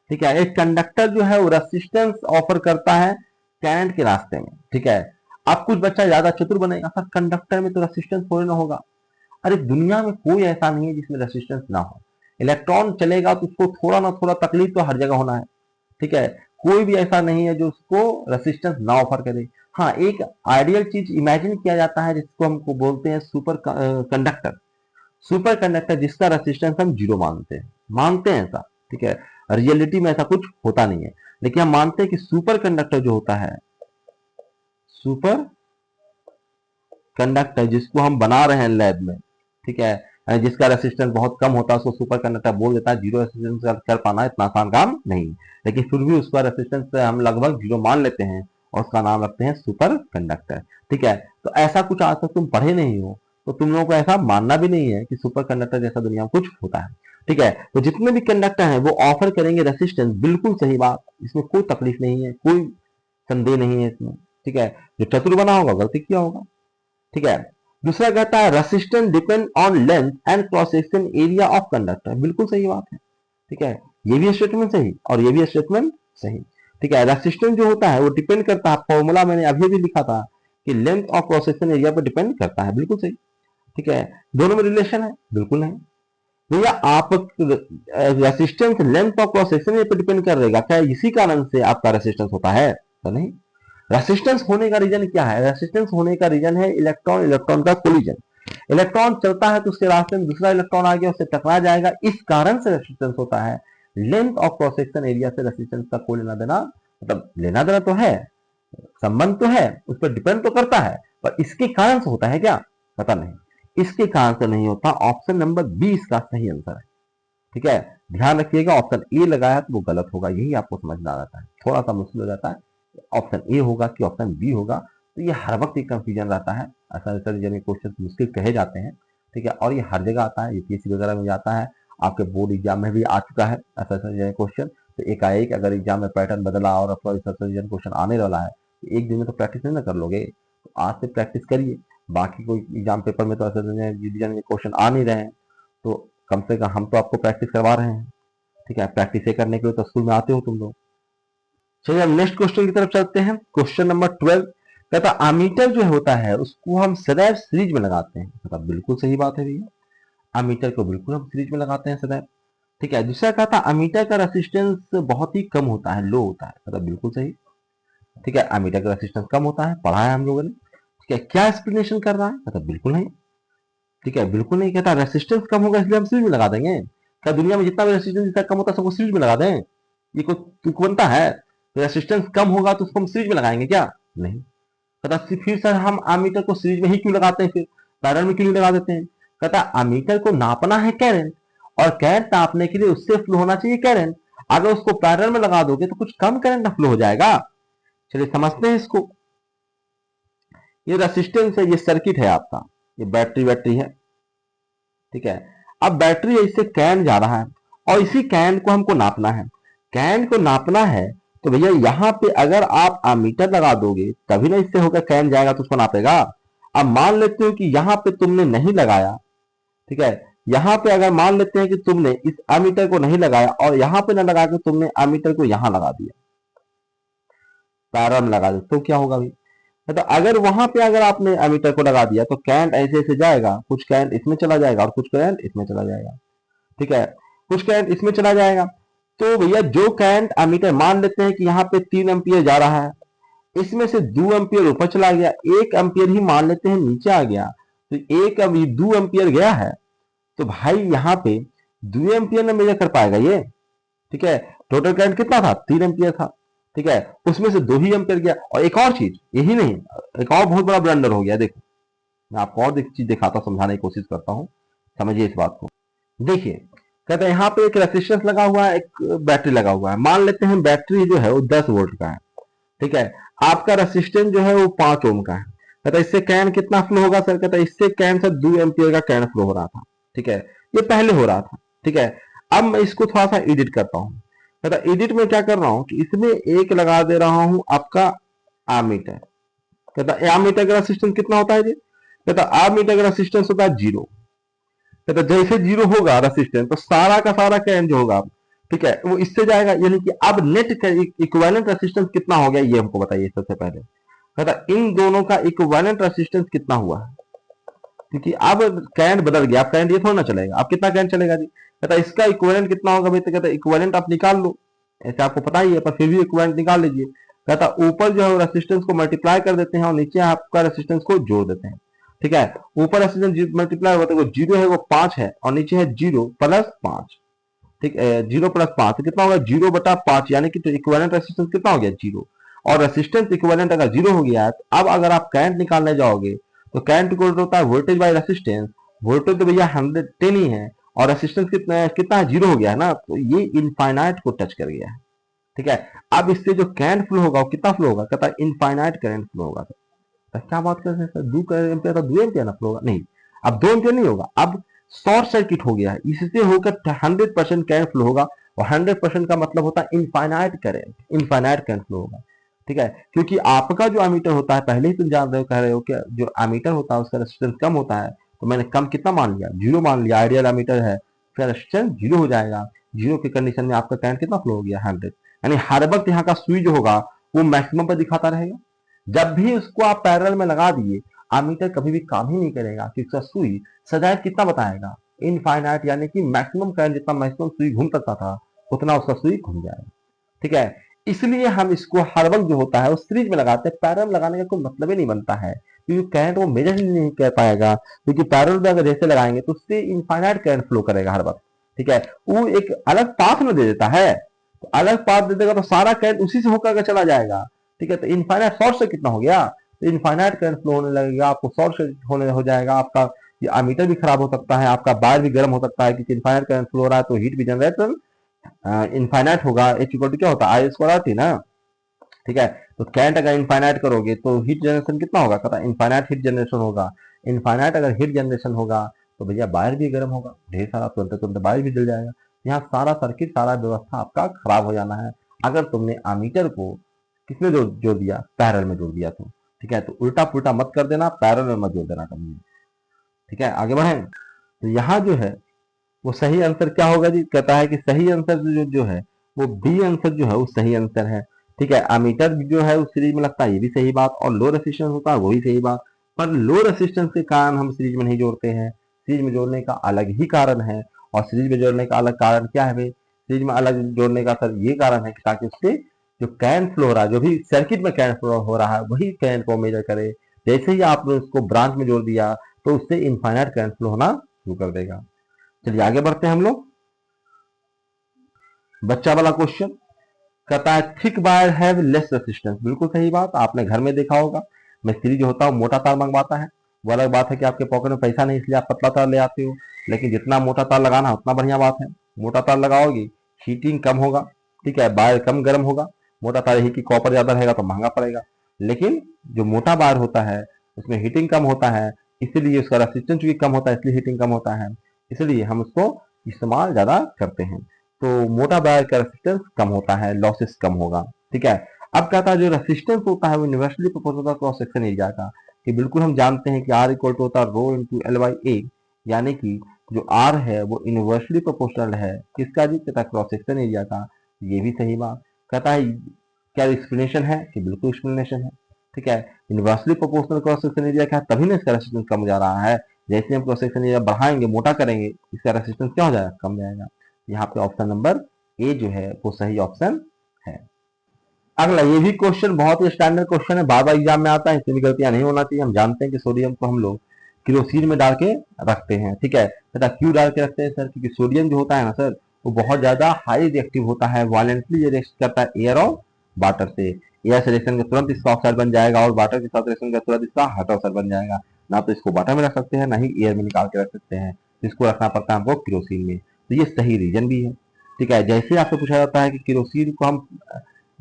ठीक है, एक कंडक्टर जो है वो रेसिस्टेंस ऑफर करता है करंट के रास्ते में। ठीक है, अब कुछ बच्चा ज्यादा चतुर बनेगा, सर कंडक्टर में तो रेसिस्टेंस थोड़ी ना होगा। अरे दुनिया में कोई ऐसा नहीं है जिसमें रेसिस्टेंस ना हो, इलेक्ट्रॉन चलेगा तो उसको थोड़ा ना थोड़ा तकलीफ तो हर जगह होना है। ठीक है, कोई भी ऐसा नहीं है जो उसको रेसिस्टेंस ना ऑफर करे। हाँ, एक आइडियल चीज इमेजिन किया जाता है जिसको हमको बोलते हैं सुपर कंडक्टर। सुपर कंडक्टर जिसका रेसिस्टेंस हम 0 मानते हैं ऐसा। ठीक है, रियलिटी में ऐसा कुछ होता नहीं है, लेकिन हम मानते हैं कि सुपर कंडक्टर जो होता है, सुपर कंडक्टर जिसको हम बना रहे हैं लैब में, ठीक है, जिसका रेसिस्टेंस बहुत कम होता है उसको सुपर कंडक्टर बोल देता है। 0 रेसिस्टेंस कर पाना इतना आसान काम नहीं, लेकिन फिर भी उसका रेसिस्टेंस हम लगभग 0 मान लेते हैं और उसका नाम रखते हैं सुपर कंडक्टर। ठीक है, तो ऐसा कुछ आज तक तुम पढ़े नहीं हो, तो तुम लोगों को ऐसा मानना भी नहीं है कि सुपर कंडक्टर जैसा दुनिया में कुछ होता है। ठीक है, तो जितने भी कंडक्टर हैं वो ऑफर करेंगे रेसिस्टेंस, बिल्कुल सही बात, इसमें कोई तकलीफ नहीं है, कोई संदेह नहीं है इसमें। ठीक है, जो चतुर बना होगा गलती किया होगा। ठीक है, दूसरा कहता है resistance depend on length and cross section area of conductor, बिल्कुल सही बात है। ठीक है, ये भी स्टेटमेंट सही और ये भी स्टेटमेंट सही। ठीक है, रेसिस्टेंस जो होता है वो डिपेंड करता है, फॉर्मूला मैंने अभी भी लिखा था कि length of cross section area पर डिपेंड करता है, बिल्कुल सही। ठीक है, दोनों में रिलेशन है, बिल्कुल नहीं भैया। आप resistance length of cross section पर डिपेंड करेगा क्या इसी कारण से आपका रेसिस्टेंस होता है, तो नहीं। रेसिस्टेंस होने का रीजन क्या है, रेसिस्टेंस होने का रीजन है इलेक्ट्रॉन इलेक्ट्रॉन का कोलिजन। इलेक्ट्रॉन चलता है तो उसके रास्ते में दूसरा इलेक्ट्रॉन आ गया, उससे टकरा जाएगा, इस कारण से रेसिस्टेंस होता है। Length of cross section area से रेसिस्टेंस का कोई लेना देना, मतलब लेना देना तो है, संबंध तो है, उस पर डिपेंड तो करता है, पर इसके कारण से होता है क्या, पता नहीं। इसके कारण से नहीं होता, ऑप्शन नंबर बी इसका सही आंसर है। ठीक है, ध्यान रखिएगा, ऑप्शन ए लगाया तो वो गलत होगा, यही आपको समझना रहता है, थोड़ा सा मुश्किल हो जाता है ऑप्शन ए होगा कि ऑप्शन बी होगा, तो ये हर वक्त एक कंफ्यूजन रहता है, ऐसा जब क्वेश्चन मुश्किल कहे जाते हैं। ठीक है, और ये हर जगह आता है, यूपीएससी वगैरह में जाता है, आपके बोर्ड एग्जाम में भी आ चुका है ऐसा क्वेश्चन। तो एकाएक अगर एग्जाम में पैटर्न बदला और आपका क्वेश्चन आने वाला है, तो एक दिन में तो प्रैक्टिस नहीं ना कर लोगे, तो आज से प्रैक्टिस करिए। बाकी कोई एग्जाम पेपर में तो ऐसा रिवीजन में क्वेश्चन आ नहीं रहे हैं, तो कम से कम हम तो आपको प्रैक्टिस करवा रहे हैं। ठीक है, प्रैक्टिस करने के लिए तो स्कूल में आते हो तुम लोग। चलिए हम नेक्स्ट क्वेश्चन की तरफ चलते हैं। क्वेश्चन नंबर 12 कहता अमीटर जो होता है उसको हम सदैव सीरीज में लगाते हैं। कहता बिल्कुल सही बात है भैया, अमीटर को बिल्कुल हम सीरीज में लगाते हैं सदैव। ठीक है, दूसरा कहता अमीटर का रेसिस्टेंस बहुत ही कम होता है, लो होता है। कहता बिल्कुल सही। ठीक है, अमीटर का रेसिस्टेंस कम होता है, पढ़ा है हम लोगों ने। ठीक है, क्या एक्सप्लेनेशन कर रहा है? कहता बिल्कुल नहीं। ठीक है, बिल्कुल नहीं। कहता रेसिस्टेंस कम होगा इसलिए हम सीरीज में लगा देंगे। क्या दुनिया में जितना भी रेसिस्टेंस जितना कम होता है सबको सीरीज में लगा दें? ये कोई तुक बनता है? रेसिस्टेंस कम होगा तो उसको हम सीरीज में लगाएंगे क्या? नहीं। कहता फिर सर हम अमीटर को सीरीज में ही क्यों लगाते हैं, फिर पैरेलल में क्यों नहीं लगा देते हैं? कहता अमीटर को नापना है करंट, और करंट नापने के लिए उससे फ्लो होना चाहिए करंट। अगर उसको पैरेलल में लगा दोगे तो कुछ कम करंट फ्लो हो जाएगा। चलिए समझते हैं इसको। ये रेसिस्टेंस है, ये सर्किट है आपका, ये बैटरी बैटरी है। ठीक है, अब बैटरी इससे कैन जा रहा है और इसी कैन को हमको नापना है। कैन को नापना है तो भैया यहाँ पे अगर आप अमीटर लगा दोगे तभी ना इससे होकर कैन जाएगा तो उसको नापेगा। अब मान लेते हो कि यहाँ पे तुमने नहीं लगाया। ठीक है, यहाँ पे अगर मान लेते हैं कि तुमने इस अमीटर को नहीं लगाया और यहाँ पे ना लगा के तुमने अमीटर को यहाँ लगा दिया, पैरेलल लगा दिया, तो क्या होगा भाई? तो अगर वहां पे अगर आपने अमीटर को लगा दिया तो करंट ऐसे ऐसे जाएगा, कुछ करंट इसमें चला जाएगा और कुछ करंट इसमें चला जाएगा। ठीक है, कुछ करंट इसमें चला जाएगा। तो भैया जो करंट अमीटर मान लेते हैं कि यहाँ पे 3 एम्पियर जा रहा है, इसमें से 2 एम्पियर ऊपर चला गया, 1 एम्पियर ही मान लेते हैं नीचे आ गया, तो एक अभी 2 एम्पियर गया है, तो भाई यहाँ पे 2 एम्पियर ना मेजर कर पाएगा ये। ठीक है, टोटल करंट कितना था? 3 एम्पियर था। ठीक है, उसमें से 2 ही एम्पियर गया। और एक और चीज, यही नहीं, एक और बहुत बड़ा ब्लंडर हो गया। देखो मैं आपको और एक चीज दिखाता, समझाने की कोशिश करता हूँ, समझिए इस बात को। देखिए, कहते हैं यहाँ पे एक रेसिस्टेंस लगा हुआ है, एक बैटरी लगा हुआ है। मान लेते हैं बैटरी जो है वो 10 वोल्ट का है। ठीक है, आपका रेसिस्टेंस जो है वो 5 ओम का है। कहता इससे कैन कितना फ्लो होगा सर? कहता इससे कैन से 2 एम्पियर का कैन फ्लो हो रहा था। ठीक है, ये पहले हो रहा था। ठीक है, अब मैं इसको थोड़ा सा एडिट करता हूँ। कहता एडिट में क्या कर रहा हूँ कि इसमें एक लगा दे रहा हूँ आपका आमीटर। कहता आमीटर का रेसिस्टेंस कितना होता है जी? कहता आमीटर का रेसिस्टेंस होता है 0। कहता जैसे 0 होगा रेसिस्टेंस तो सारा का सारा करंट जो होगा, ठीक है, वो इससे जाएगा। यानी कि अब नेट इक्विवेलेंट रेसिस्टेंस कितना हो गया ये हमको बताइए सबसे पहले। कहता इन दोनों का इक्विवेलेंट रेसिस्टेंस कितना हुआ है, क्योंकि अब करंट बदल गया। अब करंट ये थोड़ा ना चलेगा, अब कितना करंट चलेगा जी? कहता इसका इक्विवेलेंट कितना होगा भाई? तो कहता इक्विवेलेंट आप निकाल लो, ऐसे आपको पता ही है, पर फिर भी इक्विवेलेंट निकाल लीजिए। कहता ऊपर जो है रेसिस्टेंस को मल्टीप्लाई कर देते हैं और नीचे आपका रेसिस्टेंस को जोड़ देते हैं। ठीक है, ऊपर रेसिस्टेंस मल्टीप्लाई होता है, वो 0 है वो 5 है, और नीचे है 0 प्लस 5। ठीक है, 0 प्लस 5 तो कितना होगा? 0/5, यानी कि तो इक्विवेलेंट रेसिस्टेंस कितना हो गया? 0। और रेसिस्टेंस इक्विवेलेंट अगर 0 हो गया है तो अब अगर आप करंट निकालने जाओगे तो करंट इक्वल होता है वोल्टेज बाय रेसिस्टेंस। वोल्टेज तो भैया 110 ही है, और रेसिस्टेंस कितना है? 0 हो गया है ना, तो ये इनफाइनाइट को टच कर गया है। ठीक है, अब इससे जो करंट फ्लो होगा वो कितना फ्लो होगा? कहता है इनफाइनाइट करंट फ्लो होगा। तो क्या बात कर रहे हैं सर, 2 एम्पियर तो 2 एम्पियर ना फ्लो होगा? नहीं, अब 2 एम्पियर नहीं होगा, अब शॉर्ट सर्किट हो गया है, इससे होकर 100% करंट फ्लो होगा। और 100% का मतलब होता है infinite current, infinite current flow होगा। ठीक है, क्योंकि आपका जो अमीटर होता है, पहले ही तुम जान रहे हो, कह रहे हो कि जो अमीटर होता है उसका रेजिस्टेंस कम होता है, तो मैंने कम कितना मान लिया? 0 मान लिया। आइडियल अमीटर है, फिर रेजिस्टेंस 0 हो जाएगा। 0 की कंडीशन में आपका करंट कितना फ्लो हो गया? 100। यानी हर वक्त यहाँ का स्विच जो होगा वो मैक्सिमम पर दिखाता रहेगा। जब भी उसको आप पैरेलल में लगा दिए, अमीटर कभी भी काम ही नहीं करेगा, क्योंकि उसका सुई सदैव कितना बताएगा? इनफाइनाइट, यानी कि मैक्सिमम करंट जितना मैक्सिमम सुई घूम सकता था उतना उसका सुई घूम जाएगा। ठीक है, इसलिए हम इसको हर वक्त जो होता है वो सीरीज में लगाते हैं। पैरेलल लगाने का कोई मतलब ही नहीं बनता है, क्योंकि करंट वो मेजर ही नहीं कर पाएगा, क्योंकि पैरेलल में अगर जैसे लगाएंगे तो उससे इनफाइनाइट करंट फ्लो करेगा हर वक्त। ठीक है, वो एक अलग पाथ में दे देता है, तो अलग पाथ दे देगा तो सारा करंट उसी से होकर चला जाएगा। ठीक है, तो इनफाइनाइट शॉर्ट सर्किट कितना हो गया? तो इनफाइनाइट करंट फ्लो होने लगेगा, आपको शॉर्ट सर्किट होने हो जाएगा, आपका ये अमीटर भी खराब हो सकता है, आपका वायर भी गर्म हो सकता है, क्योंकि इनफाइनाइट करंट फ्लो हो रहा है तो हीट भी जनरेट इनफाइनाइट होगा। H इक्वल टू क्या होता है? I² ना। ठीक है, तो करंट अगर इनफाइनाइट करोगे तो हीट जनरेशन कितना होगा? कहता है इनफाइनाइट हीट जनरेशन होगा। इनफाइनाइट अगर हीट जनरेशन होगा तो भैया वायर भी गर्म होगा, ढेर सारा, तुरंत तुरंत वायर भी जल जाएगा। यहाँ सारा सर्किट, सारा व्यवस्था आपका खराब हो जाना है अगर तुमने अमीटर को किसमें जोड़ दिया, पैरेलल में जोड़ दिया तो। ठीक है, तो उल्टा पुल्टा मत कर देना, पैरेलल में मत जोड़ देना कभी। ठीक है, आगे बढ़े। तो यहाँ जो है वो सही आंसर क्या होगा जी, कहता है कि सही आंसर जो है वो बी आंसर जो है वो सही आंसर है। ठीक है, अमीटर जो है उस सीरीज में लगता है, ये भी सही बात, और लो रेसिस्टेंस होता है वो भी सही बात। पर लो रेसिस्टेंस के कारण हम सीरीज में नहीं जोड़ते हैं, सीरीज में जोड़ने का अलग ही कारण है। और सीरीज में जोड़ने का अलग कारण क्या है भाई, सीरीज में अलग जोड़ने का सर ये कारण है कि ताकि उससे जो करंट फ्लो हो रहा है, जो भी सर्किट में करंट फ्लो हो रहा है वही करंट को मेजर करे। जैसे ही आपने उसको ब्रांच में जोड़ दिया तो उससे इनफाइनाइट करंट फ्लो होना शुरू कर देगा। चलिए आगे बढ़ते हैं हम लोग। बच्चा वाला क्वेश्चन कहता है thick wire have less resistance. बिल्कुल सही बात, आपने घर में देखा होगा, मिस्त्री जो होता है मोटा तार मंगवाता है। वो अलग बात है कि आपके पॉकेट में पैसा नहीं इसलिए आप पतला तार ले आते हो, लेकिन जितना मोटा तार लगाना है उतना बढ़िया बात है। मोटा तार लगाओगे हीटिंग कम होगा, ठीक है, वायर कम गर्म होगा। मोटा तार ही की कॉपर ज्यादा रहेगा तो महंगा पड़ेगा, लेकिन जो मोटा वायर होता है उसमें हीटिंग कम होता है, इसीलिए उसका रेसिस्टेंस भी कम होता है, इसलिए हीटिंग कम होता है, इसलिए हम उसको इस्तेमाल ज्यादा करते हैं। तो मोटा वायर का रेसिस्टेंस कम होता है, लॉसेस कम होगा। ठीक है, अब कहता है जो रेसिस्टेंस होता है वो universally proportional cross section area का, कि बिल्कुल हम जानते हैं कि आर इक्वल टू होता है रो इंटू एल बाई ए, यानी कि जो आर है वो यूनिवर्सली प्रोपोर्शनल है किसका जी, कहता है क्रॉस सेक्शन एरिया का। ये भी सही बात। कहता है क्या एक्सप्लेनेशन है, कि बिल्कुल एक्सप्लेनेशन है। ठीक है, universally proportional cross section area का है, तभी ना इसका रेसिस्टेंस कम हो जा रहा है। जैसे हम क्रॉस सेक्शन एरिया बढ़ाएंगे, मोटा करेंगे, इसका रेसिस्टेंस क्या हो जाएगा, कम जाएगा। यहाँ पे ऑप्शन नंबर ए जो है वो सही ऑप्शन है। अगला ये भी क्वेश्चन बहुत ही स्टैंडर्ड क्वेश्चन है, बार बार एग्जाम में आता है, इसमें भी गलतियां नहीं होना चाहिए। हम जानते हैं कि सोडियम को हम लोग केरोसिन में डाल के रखते हैं। ठीक है, तथा क्यों डाल के रखते हैं सर, क्योंकि सोडियम जो होता है ना सर वो बहुत ज्यादा हाई रिएक्टिव होता है, वायलेंटली रिएक्ट करता है एयर और वाटर से। एयर से रिएक्शन के तुरंत इसका ऑक्साइड बन जाएगा और वाटर के साथ रिएक्शन का तुरंत इसका हाइड्रोक्साइड बन जाएगा। ना तो इसको वाटर में रख सकते हैं, ना ही एयर में निकाल के रख सकते हैं, इसको रखना पड़ता है हमको केरोसिन में। तो ये सही रीजन भी है। ठीक है, जैसे आपसे पूछा जाता है कि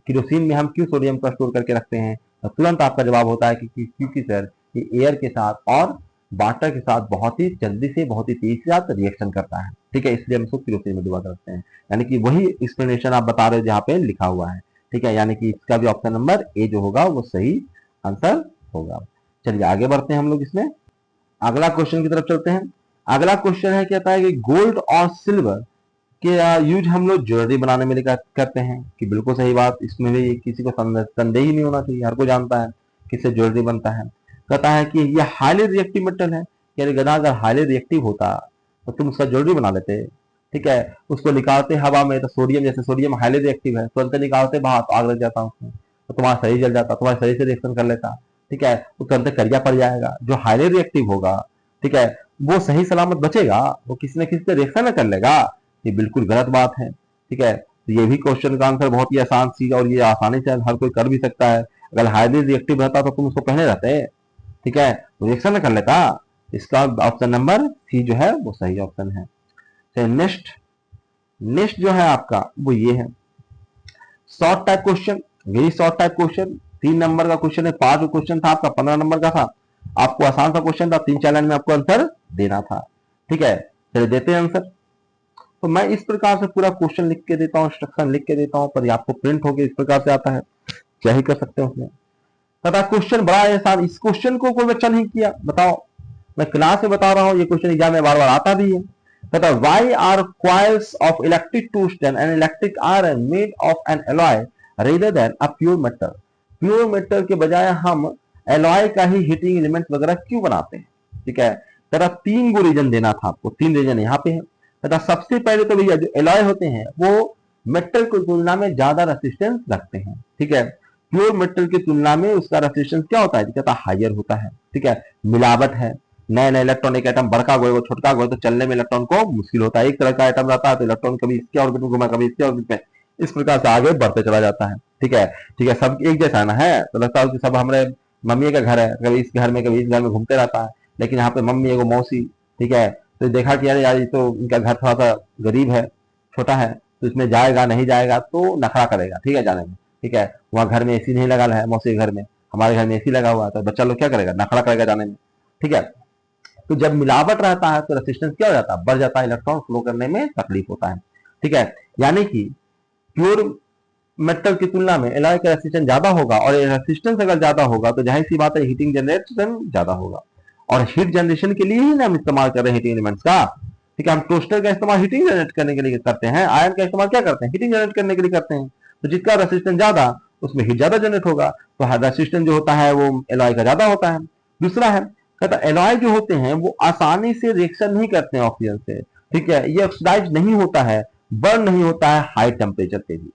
केरोसिन में हम क्यों सोडियम को स्टोर करके रखते हैं, तो तुरंत आपका जवाब होता है कि क्योंकि सर ये एयर के साथ और वाटर के साथ बहुत ही जल्दी से, बहुत ही तेजी से रिएक्शन करता है। ठीक है, इसलिए हम इसको केरोसिन में डुबा कर रखते हैं। यानी कि वही एक्सप्लेनेशन आप बता रहे हो जहाँ पे लिखा हुआ है। ठीक है, यानी कि इसका भी ऑप्शन नंबर ए जो होगा वो सही आंसर होगा। चलिए आगे बढ़ते हैं हम लोग इसमें, अगला क्वेश्चन की तरफ चलते हैं। अगला क्वेश्चन है, कहता है कि गोल्ड और सिल्वर के यूज हम लोग ज्वेलरी बनाने में करते हैं, कि बिल्कुल सही बात, इसमें भी किसी को संदेह ही नहीं होना चाहिए, हर कोई जानता है किससे ज्वेलरी बनता है। कहता है कि ये हाईली रिएक्टिव मेटल है, यानी गधा अगर हाईली रिएक्टिव होता तो तुम उसका ज्वेलरी बना लेते। ठीक है, उसको निकालते हवा में तो सोडियम, जैसे सोडियम हाईली रिएक्टिव है, तुरंत निकालते बाहर तो आग लग जाता उसमें, तो तुम्हारा शरीर जल जाता, तुम्हारे शरीर से रिएक्शन कर लेता। ठीक है, वो तुरंत करिया पड़ जाएगा। जो हाईली रिएक्टिव होगा, ठीक है, वो सही सलामत बचेगा, वो किसी न किसी से रिएक्शन न कर लेगा। ये बिल्कुल गलत बात है। ठीक है, तो ये भी क्वेश्चन का आंसर बहुत ही आसान चीज, और ये आसानी से हर कोई कर भी सकता है। अगर हाईली रिएक्टिव रहता तो तुम उसको पहने रहते। ठीक है, तो रिएक्शन न कर लेता। इसका ऑप्शन नंबर सी जो है वो सही ऑप्शन है। नेक्स्ट नेक्स्ट जो है आपका वो ये है short type question, very short type question. 3 number का क्वेश्चन है, 5 क्वेश्चन था आपका, 15 नंबर का था। आपको आसान सा क्वेश्चन था, 3-4 लाइन में आपको आंसर देना था। ठीक है, चलिए देते हैं आंसर। तो मैं इस प्रकार से पूरा क्वेश्चन लिख के देता हूँ, इंस्ट्रक्शन लिख के देता हूँ, पर आपको प्रिंट होकर इस प्रकार से आता है, क्या ही कर सकते हैं उसमें। तथा क्वेश्चन बड़ा है साहब, इस क्वेश्चन को कोई बच्चा नहीं किया, बताओ। मैं क्लास में बता रहा हूँ, ये क्वेश्चन एग्जाम में बार बार आता भी है। तथा why are coils of electric tungsten and electric iron made of an alloy rather than a pure metal. Pure metal के बजाय हम एलॉय का ही हीटिंग एलिमेंट वगैरह क्यों बनाते हैं। ठीक है, तथा 3 गो रीजन देना था आपको, 3 रीजन यहाँ पे है। तथा सबसे पहले तो भैया जो एलॉय होते हैं वो मेटल की तुलना में ज्यादा रेसिस्टेंस रखते हैं। ठीक है, प्योर मेटल की तुलना में उसका रेसिस्टेंस क्या होता है, कहता हायर होता है। ठीक है, मिलावट है, नए नए इलेक्ट्रॉन, एक एटम बड़का गोए छोटका गोए तो चलने में इलेक्ट्रॉन को मुश्किल होता है। एक तरह का एटम रहता है तो इलेक्ट्रॉन कभी इसके ऑर्बिट में घुमा, कभी इसके ऑर्बिट में, इस प्रकार से आगे बढ़ते चला जाता है। ठीक है, ठीक है, सब एक जैसा ना है, तो लगता है कि सब हमारे मम्मी का घर है, कभी इस घर में कभी इस घर में घूमते रहता है। लेकिन यहाँ पे मम्मी एगो मौसी, ठीक है, तो देखा कि अरे यार ये तो इनका घर थोड़ा सा गरीब है, छोटा है, तो इसमें जाएगा नहीं जाएगा तो नखरा करेगा। ठीक है, जाने में। ठीक है, वहाँ घर में एसी नहीं लगा है मौसी के घर में, हमारे घर में एसी लगा हुआ है, तो बच्चा लोग क्या करेगा, नखरा करेगा जाने में। ठीक है, तो जब मिलावट रहता है तो रेसिस्टेंस क्या हो जाता है, बढ़ जाता है, इलेक्ट्रॉन फ्लो करने में तकलीफ होता है। ठीक है, यानी कि प्योर मेटल की तुलना में एलॉय का रेसिस्टेंस ज्यादा होगा, और रेसिस्टेंस अगर ज्यादा होगा तो जाहिर सी बात है हीटिंग जनरेशन ज्यादा होगा, और हीट जनरेशन के लिए ही ना हम इस्तेमाल कर रहे हैं हीटिंग एलिमेंट्स का। ठीक है, हम टोस्टर का इस्तेमाल हीटिंग जनरेट करने के लिए करते हैं, आयरन का इस्तेमाल क्या करते हैं, हीटिंग जनरेट करने के लिए करते हैं। तो जिसका रेसिस्टेंस ज्यादा उसमें हीट ज्यादा जनरेट होगा, तो रेसिस्टेंस जो होता है वो एलॉय का ज्यादा होता है। दूसरा है कहता एलॉय जो होते हैं वो आसानी से रिएक्शन नहीं करते हैं ऑक्सीजन से। ठीक है, ये ऑक्सीडाइज नहीं होता है, बर्न नहीं होता है हाई टेम्परेचर पे भी।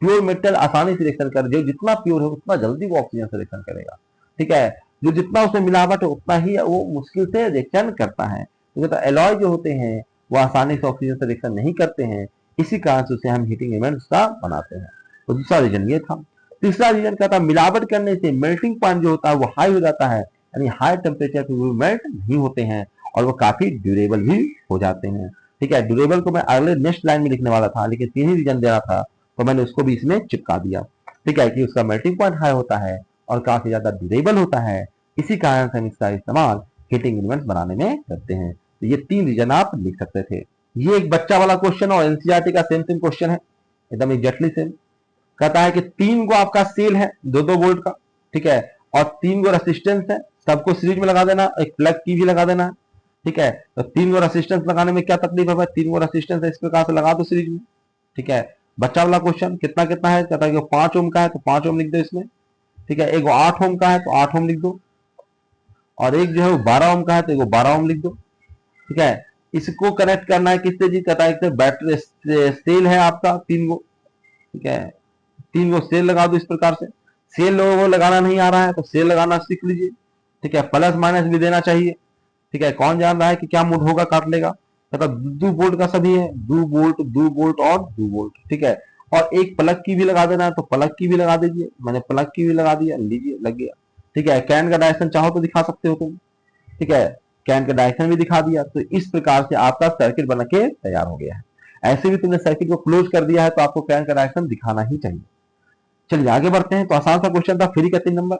प्योर मेटल आसानी से रिएक्शन कर, जो जितना प्योर है उतना जल्दी वो ऑक्सीजन से रिएक्शन करेगा। ठीक है, जो जितना उसमें मिलावट है उतना ही वो मुश्किल से रिएक्शन करता है। तो एलॉय जो होते हैं वो आसानी से ऑक्सीजन से रिएक्शन नहीं करते हैं, इसी कारण से उसे हम हीटिंग एलिमेंट्स का बनाते हैं। तो दूसरा रीजन ये था। तीसरा रीजन क्या था, मिलावट करने से मेल्टिंग पॉइंट जो होता है वो हाई हो जाता है, यानी हाई टेम्परेचर पे वो मेल्ट नहीं होते हैं, और वो काफी ड्यूरेबल भी हो जाते हैं। ठीक है, ड्यूरेबल को मैं अगले नेक्स्ट लाइन में लिखने वाला था, लेकिन तीन ही रीजन दे रहा था तो मैंने उसको भी इसमें चिपका दिया। ठीक है, कि उसका मेल्टिंग पॉइंट हाई होता है और काफी ज्यादा ड्यूरेबल होता है, इसी कारण से हम इसका इस्तेमाल हीटिंग एलिमेंट्स बनाने में करते हैं। तो ये तीन रीजन आप लिख सकते थे। ये एक बच्चा वाला क्वेश्चन और एनसीईआरटी का सेम सेम क्वेश्चन है, एकदम एग्जैक्टली सेम। कहता है कि 3 गो आपका सेल है 2-2 वोल्ट का, ठीक है, और 3 गो रेसिस्टेंस है, सबको सीरीज में लगा देना, एक प्लग की भी लगा देना है। ठीक है, तो 3 गो रेसिस्टेंस लगाने में क्या तकलीफ है भाई, 3 गो रेसिस्टेंस है इस प्रकार से लगा दो सीरीज में। ठीक है, बच्चा वाला क्वेश्चन कितना कितना है, कहता है कि 5 ओम का है तो 5 ओम लिख दो इसमें। ठीक है, एक 8 ओम का है तो 8 ओम लिख दो, और एक जो है वो 12 ओम का है तो एक 12 ओम लिख दो। ठीक है, इसको कनेक्ट करना है किससे जी, कहता है बैटरी सेल है आपका 3 गो। ठीक है, 3 गो सेल लगा दो इस प्रकार से। सेल लोगों को लगाना नहीं आ रहा है तो सेल लगाना सीख लीजिए। ठीक है, प्लस माइनस भी देना चाहिए। ठीक है, कौन जान रहा है कि क्या मूड होगा काट लेगा। कहता 2 वोल्ट का सभी है, 2 वोल्ट 2 वोल्ट और 2 वोल्ट। ठीक है, और एक प्लग की भी लगा देना है तो प्लग की भी लगा दीजिए, मैंने प्लग की भी लगा दिया, लीजिए लग गया। ठीक है, कैन का डायरेक्शन चाहो तो दिखा सकते हो तुम। ठीक है, कैन का डायरेक्शन भी दिखा दिया, तो इस प्रकार से आपका सर्किट बन के तैयार हो गया है। ऐसे भी तुमने सर्किट को क्लोज कर दिया है तो आपको कैन का डायरेक्शन दिखाना ही चाहिए। चलिए आगे बढ़ते हैं। तो आसान सा क्वेश्चन था, फ्री का 3 नंबर।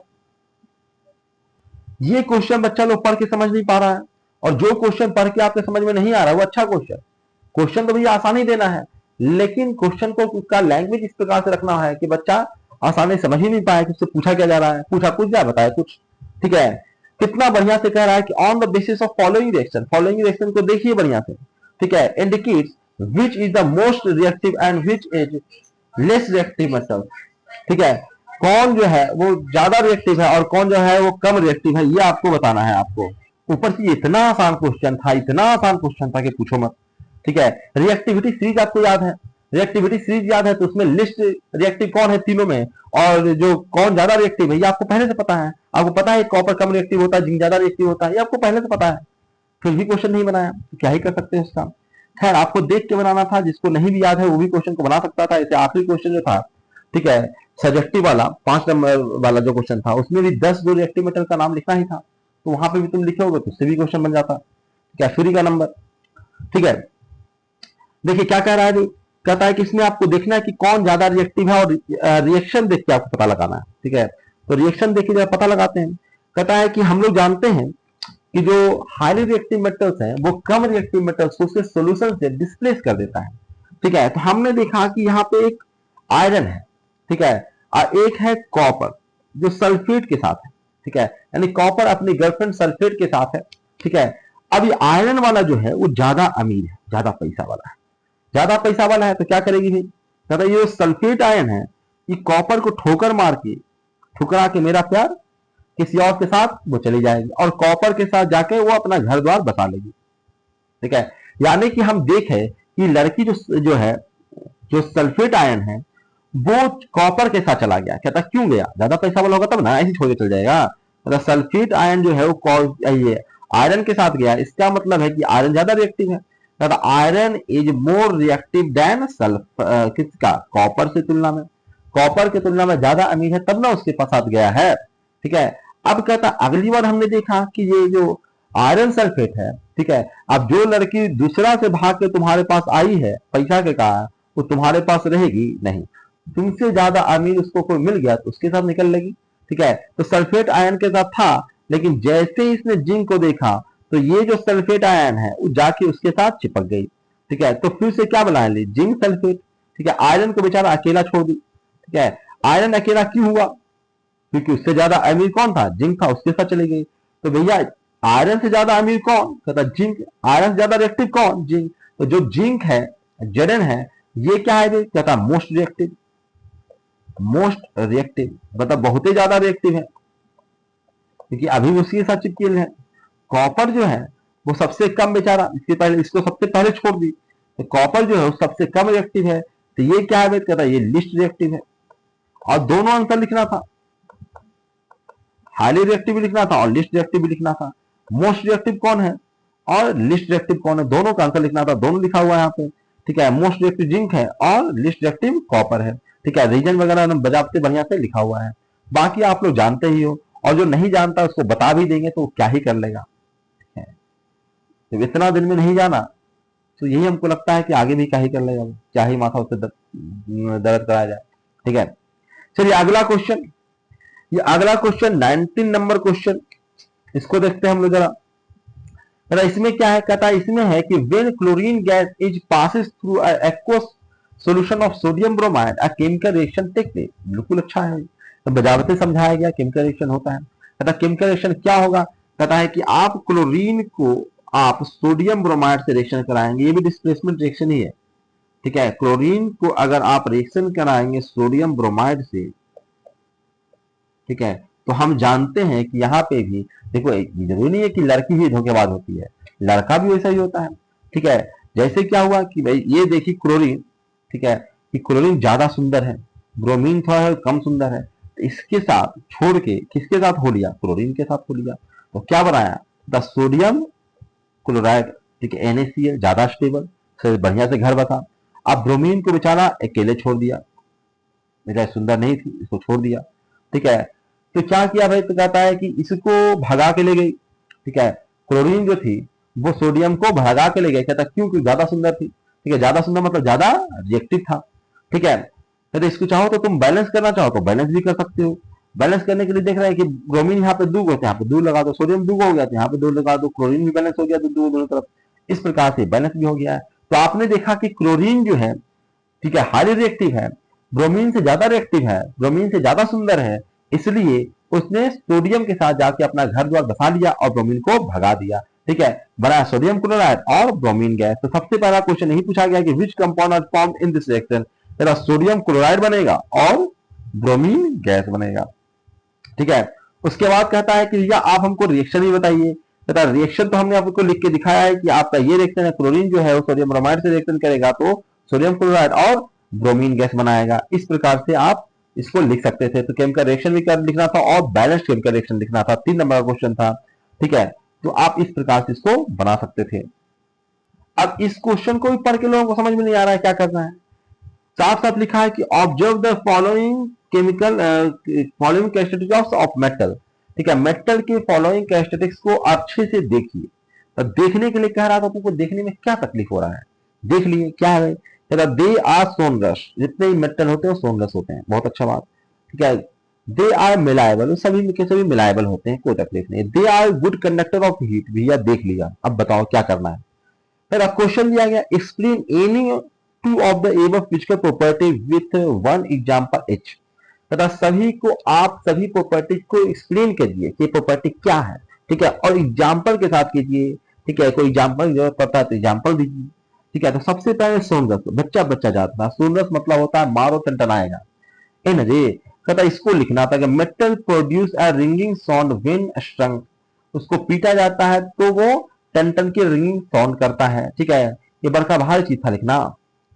ये क्वेश्चन बच्चा लोग पढ़ के समझ नहीं पा रहा है, और जो क्वेश्चन पढ़ के आपके समझ में नहीं आ रहा है वो अच्छा क्वेश्चन। क्वेश्चन तो भैया आसानी देना है, लेकिन क्वेश्चन को उसका लैंग्वेज इस प्रकार से रखना है कि बच्चा आसानी समझ ही नहीं पाए कि उससे पूछा क्या जा रहा है, पूछा कुछ क्या बताया कुछ। ठीक है, कितना बढ़िया से कह रहा है कि on the basis of following reaction को देखिए बढ़िया से। ठीक है, indicates which is the most reactive and which is less reactive metal. ठीक है, कौन जो है वो ज्यादा रिएक्टिव है और कौन जो है वो कम रिएक्टिव है, ये आपको बताना है आपको। ऊपर से इतना आसान क्वेश्चन था, इतना आसान क्वेश्चन था कि पूछो मत। ठीक है, रिएक्टिविटी सीरीज आपको याद है, रिएक्टिविटी सीरीज याद है तो उसमें लिस्ट रिएक्टिव कौन है तीनों में, और जो कौन ज्यादा रिएक्टिव है ये आपको पहले से पता है। आपको पता है कॉपर कम रिएक्टिव होता है, जिंक ज्यादा रिएक्टिव होता है, ये आपको पहले से पता है, फिर भी क्वेश्चन नहीं बनाया तो क्या ही कर सकते हैं उसका। खैर आपको देख के बनाना था, जिसको नहीं भी याद है वो भी क्वेश्चन को बना सकता था। ऐसे आखिरी क्वेश्चन जो था, ठीक है, सब्जेक्टिव वाला 5 नंबर वाला जो क्वेश्चन था उसमें भी 10 जो रिएक्टिव मेटल का नाम लिखना ही था, तो वहां पे भी तुम लिखे होगे तो उससे भी क्वेश्चन बन जाता। क्या फ्री का नंबर। ठीक है, देखिए क्या कह रहा है, कहता है कि इसमें आपको देखना है कि कौन ज्यादा रिएक्टिव है, और रिएक्शन देख के आपको पता लगाना है। ठीक है, तो रिएक्शन देख के पता लगाते हैं। कहता है कि हम लोग जानते हैं कि जो हाईली रिएक्टिव मेटल्स हैं वो कम रिएक्टिव मेटल्स को उसके सोल्यूशन से डिस्प्लेस कर देता है। ठीक है, तो हमने देखा कि यहाँ पे एक आयरन है, ठीक है, और एक है कॉपर जो सल्फेट के साथ है। ठीक है, यानी कॉपर अपनी गर्लफ्रेंड सल्फेट के साथ है। ठीक है, अब ये आयरन वाला जो है वो ज्यादा अमीर है, ज्यादा पैसा वाला है, ज्यादा पैसा वाला है, तो क्या करेगी भाई, कहता ये सल्फेट आयन है ये कॉपर को ठोकर मार के, ठुकरा के मेरा प्यार किसी और के साथ वो चली जाएगी, और कॉपर के साथ जाके वो अपना घर द्वार बसा लेगी। ठीक है, यानी कि हम देखें कि लड़की जो है, जो सल्फेट आयन है वो कॉपर के साथ चला गया। कहता क्यों गया, ज्यादा पैसा वाला होगा तब ना, ऐसे छोड़ के चल जाएगा। मतलब सल्फेट आयन जो है वो ये आयरन के साथ गया, इसका मतलब है कि आयरन ज्यादा रिएक्टिव है। कहता iron is more reactive than किसका, कॉपर से तुलना में, कॉपर की तुलना में ज्यादा अमीर है तब ना उसके साथ गया है। ठीक है, अब कहता अगली बार हमने देखा कि ये जो आयरन सल्फेट है, ठीक है, अब जो लड़की दूसरा से भाग के तुम्हारे पास आई है पैसा के कारण, वो तुम्हारे पास रहेगी नहीं, तुमसे ज्यादा अमीर उसको कोई मिल गया तो उसके साथ निकल लेगी। ठीक है, तो सल्फेट आयन के साथ था, लेकिन जैसे ही इसने जिंक को देखा तो ये जो सल्फेट आयन है वो जाके उसके साथ चिपक गई। ठीक है, तो फिर से क्या बना ली, जिंक सल्फेट। ठीक है, आयरन को बेचारा अकेला छोड़ दी। ठीक है, आयरन अकेला क्यों हुआ, क्योंकि उससे ज्यादा अमीर कौन था, जिंक था, उसके साथ चली गई। तो भैया आयरन से ज्यादा अमीर कौन, कहता जिंक। आयरन से ज्यादा रिएक्टिव कौन, जिंक। तो जो जिंक है, जेडन है, ये क्या है, कहता मोस्ट रिएक्टिव। मोस्ट रिएक्टिव मतलब बहुत ही ज्यादा रिएक्टिव है, क्योंकि अभी भी उसके साथ चिपकी है। कॉपर जो है वो सबसे कम बेचारा, इसके पहले इसको सबसे पहले छोड़ दी, तो कॉपर जो है वो सबसे कम रिएक्टिव है। तो ये क्या है, कहता है ये लिस्ट रिएक्टिव है। और दोनों आंसर लिखना था, हाईली रिएक्टिव भी लिखना था और लिस्ट रिएक्टिव भी लिखना था। मोस्ट रिएक्टिव कौन है और लिस्ट रिएक्टिव कौन है, दोनों का आंसर लिखना था, दोनों लिखा हुआ है यहाँ पे। ठीक है, मोस्ट रिएक्टिव जिंक है और लिस्ट रिएक्टिव कॉपर है। ठीक है, रीजन वगैरह बजाते बढ़िया से लिखा हुआ है। बाकी आप लोग जानते ही हो, और जो नहीं जानता उसको बता भी देंगे तो क्या ही कर लेगा। जब इतना दिन में नहीं जाना तो यही हमको लगता है कि आगे भी क्या ही कर लेगा, क्या ही माथा उससे दर्द कराया जाए। ठीक है, चलिए अगला क्वेश्चन, ये अगला क्वेश्चन 19 नंबर क्वेश्चन, इसको देखते हैं हम लोग जरा। इसमें क्या है, कहता है इसमें है कि when chlorine gas is passes through aqueous solution of sodium bromide a chemical reaction take place. बिल्कुल अच्छा है, तो बजावते समझाया गया केमिकल रिएक्शन होता है। कहता केमिकल रिएक्शन क्या होगा, कहता है कि आप क्लोरीन को आप सोडियम ब्रोमाइड से रिएक्शन कराएंगे, ये भी डिस्प्लेसमेंट रिएक्शन ही है। ठीक है, क्लोरीन को अगर आप रिएक्शन कराएंगे सोडियम ब्रोमाइड से, ठीक है, तो हम जानते हैं कि यहाँ पे भी देखो, जरूरी नहीं है कि लड़की ही धोखेबाज होती है, लड़का भी वैसा ही होता है। ठीक है, जैसे क्या हुआ कि भाई ये देखिए क्लोरीन, ठीक है, कि क्लोरीन ज्यादा सुंदर है, ब्रोमीन थोड़ा है कम सुंदर है, तो इसके साथ छोड़ के किसके साथ हो लिया, क्लोरीन के साथ हो लिया, तो क्या बनाया, द सोडियम क्लोराइड। ठीक है, NaCl ज्यादा स्टेबल, बढ़िया से घर बसा। अब ब्रोमीन को बेचारा अकेले छोड़ दिया, बेचारा सुंदर नहीं थी, इसको छोड़ दिया। ठीक है, तो क्या किया भाई, तो कहता है कि इसको भगा के ले गई। ठीक है, क्लोरीन जो थी वो सोडियम को भगा के ले गई, कहता क्यों, क्योंकि ज्यादा सुंदर थी। ठीक है, ज्यादा सुंदर मतलब ज्यादा रिएक्टिव था। ठीक है, कहते इसको चाहो तो तुम बैलेंस करना चाहो तो बैलेंस भी कर सकते हो। बैलेंस करने के लिए देख रहे हैं कि ब्रोमीन यहाँ पे 2 होते हैं, यहाँ पे 2 लगा दो, सोडियम 2 हो गया तो यहाँ पे 2 लगा दो, क्लोरीन भी बैलेंस हो गया तो 2 दोनों तरफ, इस प्रकार से बैलेंस भी हो गया है। तो आपने देखा कि क्लोरीन जो है, ठीक है, हाईली रिएक्टिव है, ब्रोमीन से ज्यादा रिएक्टिव है, ब्रोमीन से ज्यादा सुंदर है, इसलिए उसने सोडियम के साथ जाके अपना घर द्वार बसा लिया और ब्रोमीन को भगा दिया। ठीक है, बना सोडियम क्लोराइड और ब्रोमीन गैस। तो सबसे पहला क्वेश्चन यही पूछा गया कि which compound are formed in this reaction, तेरा सोडियम क्लोराइड बनेगा और ब्रोमीन गैस बनेगा। ठीक है, उसके बाद कहता है कि भैया आप हमको रिएक्शन ही बताइए। कहता है रिएक्शन तो हमने आपको लिख के दिखाया है कि आपका ये रिएक्शन है, क्लोरीन जो है वो सोडियम ब्रोमाइड से रिएक्शन करेगा तो सोडियम क्लोराइड और ब्रोमीन गैस बनाएगा। इस प्रकार से आप इसको लिख सकते थे। तो केमिकल रिएक्शन भी लिखना था और बैलेंस केमिकल रिएक्शन लिखना था, 3 नंबर का क्वेश्चन था। ठीक है, तो आप इस प्रकार से इसको बना सकते थे। अब इस क्वेश्चन को भी पढ़ के लोगों को समझ में नहीं आ रहा है क्या करना है। साफ साफ लिखा है कि observe the following chemical following characteristics of metal. ठीक है, मेटल के फॉलोइंग कैरेक्टरिस्टिक्स को अच्छे से देखिए। तो देखने के लिए कह रहा था, तुमको देखने में क्या तकलीफ हो रहा है, देख लिए क्या है। दे आर सोनरस, जितने भी मेटल होते हैं सोनरस होते हैं, बहुत अच्छा बात। ठीक है, दे आर मिलायबल, सभी के सभी मिलायबल होते हैं, कोई तकलीफ नहीं। They are good conductor of heat, भैया देख लिया, अब बताओ क्या करना है। फिर क्वेश्चन दिया गया explain any 2 of the above physical property with 1 example H. तथा सभी को आप सभी प्रॉपर्टी को एक्सप्लेन कीजिए कि प्रॉपर्टी क्या है। ठीक है, और एग्जांपल के साथ कीजिए। ठीक है, कोई एग्जांपल की जरूरत पड़ता है तो एग्जांपल दीजिए। ठीक है, तो सबसे पहले सोनरस, बच्चा बच्चा जाता है, सोनरस मतलब होता है मारो टनटनाएगा। इन रे कहता इसको लिखना था कि metal produce a ringing sound when स्ट्रंग, उसको पीटा जाता है तो वो टन की रिंगिंग साउंड करता है। ठीक है, ये बड़का भारी चीज था लिखना।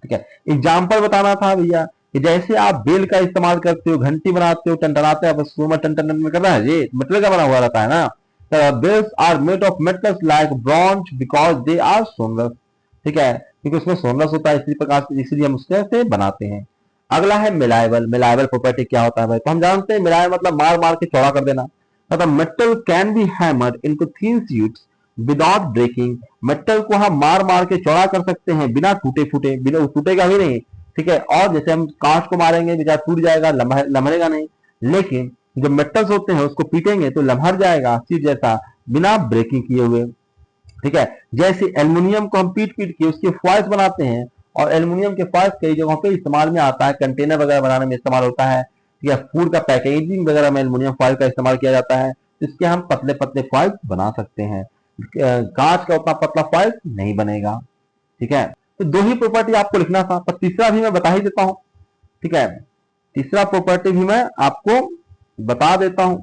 ठीक है, एग्जाम्पल बताना था भैया कि जैसे आप बेल का इस्तेमाल करते हो, घंटी बनाते हो, टनटनाते हो, बस टन में कर रहा है, ये मेटल का बना हुआ रहता है ना। Bells are made of metals like bronze because they are sonorous. ठीक है, क्योंकि उसमें सोनरस होता है, इसी प्रकार से, इसलिए हम उससे बनाते हैं। अगला है मिलायबल। मिलायबल प्रॉपर्टी क्या होता है भाई, तो हम जानते हैं मिलायबल मतलब मार मार के चौड़ा कर देना। मतलब metal can be hammered into thin sheets without breaking, metal को हम मार मार के चौड़ा कर सकते हैं बिना टूटे फूटे, बिना टूटेगा भी नहीं। ठीक है, और जैसे हम कांच को मारेंगे बेचारा टूट जाएगा, लमहेगा नहीं, लेकिन जो मेटल्स होते हैं उसको पीटेंगे तो लमहर जाएगा, सिर्फ जैसा बिना ब्रेकिंग किए हुए। ठीक है। जैसे एल्युमिनियम को हम पीट पीट के उसके फॉइल्स बनाते हैं, और एल्युमिनियम के फॉइल्स कई जगहों पे इस्तेमाल में आता है, कंटेनर वगैरह बनाने में इस्तेमाल होता है, ठीक है। फूड का पैकेजिंग वगैरह में एल्युमिनियम फॉइल का इस्तेमाल किया जाता है, इसके हम पतले पतले फॉइल बना सकते हैं। कांच का उतना पतला फॉइल नहीं बनेगा, ठीक है। तो दो ही प्रॉपर्टी आपको लिखना था, पर तीसरा भी मैं बता ही देता हूं, ठीक है। तीसरा प्रॉपर्टी भी मैं आपको बता देता हूं,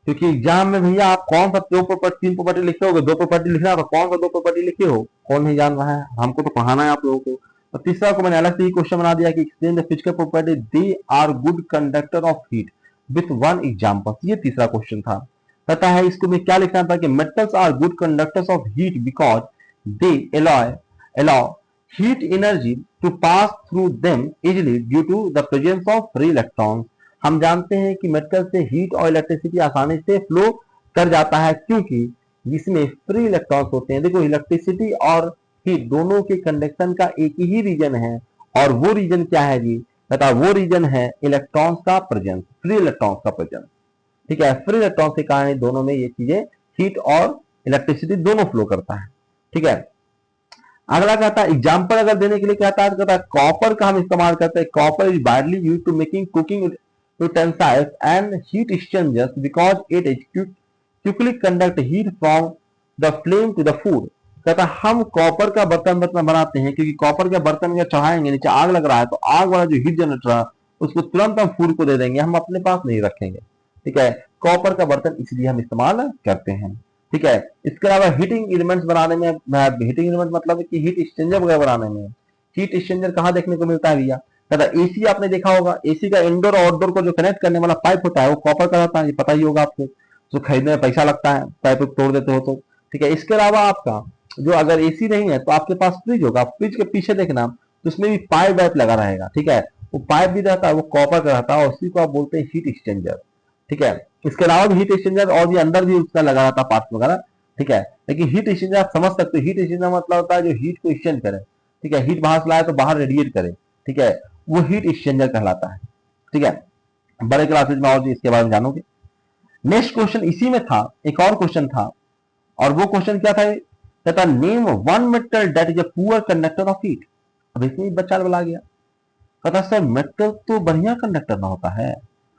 क्योंकि एग्जाम में भैया आप कौन सा दो प्रॉपर्टी तीन प्रॉपर्टी लिखे हो, दो प्रॉपर्टी लिखना, तो कौन सा दो प्रॉपर्टी लिखे हो कौन नहीं जान रहा है, हमको तो पढ़ाना है आप लोगों को। और तीसरा को मैंने अलग से ही क्वेश्चन बना दिया कि explain the physical property they are good conductor of heat with one example, ये तीसरा क्वेश्चन था। पता है इसको मैं क्या लिखना था कि metals are good conductors of heat because they allow heat energy to pass through them easily due to the presence of free electrons। हम जानते हैं कि मेटल से हीट और इलेक्ट्रिसिटी आसानी से फ्लो कर जाता है, क्योंकि जिसमें फ्री इलेक्ट्रॉन्स होते हैं। देखो इलेक्ट्रिसिटी और हीट दोनों के कंडक्शन का एक ही रीजन है, और वो रीजन क्या है जी, बताओ, वो रीजन है इलेक्ट्रॉन्स का प्रेजेंस, फ्री इलेक्ट्रॉन्स का प्रेजेंस, ठीक है। फ्री इलेक्ट्रॉन्स के कारण दोनों में ये चीजें हीट और इलेक्ट्रिसिटी दोनों फ्लो करता है, ठीक है। अगला कहता है एग्जाम्पल अगर देने के लिए कहता है, तो कहता है कॉपर का हम इस्तेमाल करते हैं। Copper is widely use to making cooking utensils and heat exchangers because it is quickly conduct heat from the flame to the food. कहता है हम कॉपर का बर्तन बर्तन बनाते हैं, क्योंकि कॉपर का बर्तन अगर चढ़ाएंगे, नीचे आग लग रहा है, तो आग वाला जो हीट जनरेटर है उसको तुरंत हम फूड को दे देंगे, हम अपने पास नहीं रखेंगे, ठीक है। कॉपर का बर्तन इसलिए हम इस्तेमाल करते हैं, ठीक है। इसके अलावा हीटिंग एलिमेंट्स बनाने में, हीटिंग एलिमेंट मतलब कि हीट एक्सचेंजर वगैरह बनाने में, हीट एक्सचेंजर कहाँ देखने को मिलता है भैया, कहता एसी आपने देखा होगा, एसी का इंडोर और आउटडोर को जो कनेक्ट करने वाला पाइप होता है वो कॉपर का रहता है, ये पता ही होगा आपको, जो खरीदने में पैसा लगता है, पाइप तोड़ देते हो तो, ठीक है। इसके अलावा आपका जो अगर एसी नहीं है तो आपके पास फ्रिज होगा, फ्रिज के पीछे देखना तो उसमें भी पाइप वाइप लगा रहेगा, ठीक है। वो पाइप भी रहता है, वो कॉपर का रहता है, और उसी को आप बोलते हैं हीट एक्सचेंजर, ठीक है। इसके अलावा भी हीट एक्सचेंजर और भी अंदर भी उसका लगा रहता है पार्ट वगैरह, ठीक है। लेकिन हीट एक्सचेंजर आप समझ सकते हो, हीट एक्सचेंजर मतलब होता है जो हीट को एक्सचेंज करे, ठीक है। हीट बाहर से लाए तो बाहर रेडिएट करे, ठीक है, वो हीट एक्सचेंजर कहलाता है, ठीक है। बड़े क्लासेज में और इसके बारे में जानोगे। नेक्स्ट क्वेश्चन इसी में था, एक और क्वेश्चन था, और वो क्वेश्चन क्या था, कहता name one metal that is a poor conductor of heat. अब इसमें बच्चा बोला गया, कहता सर मेटल तो बढ़िया कंडक्टर ना होता है,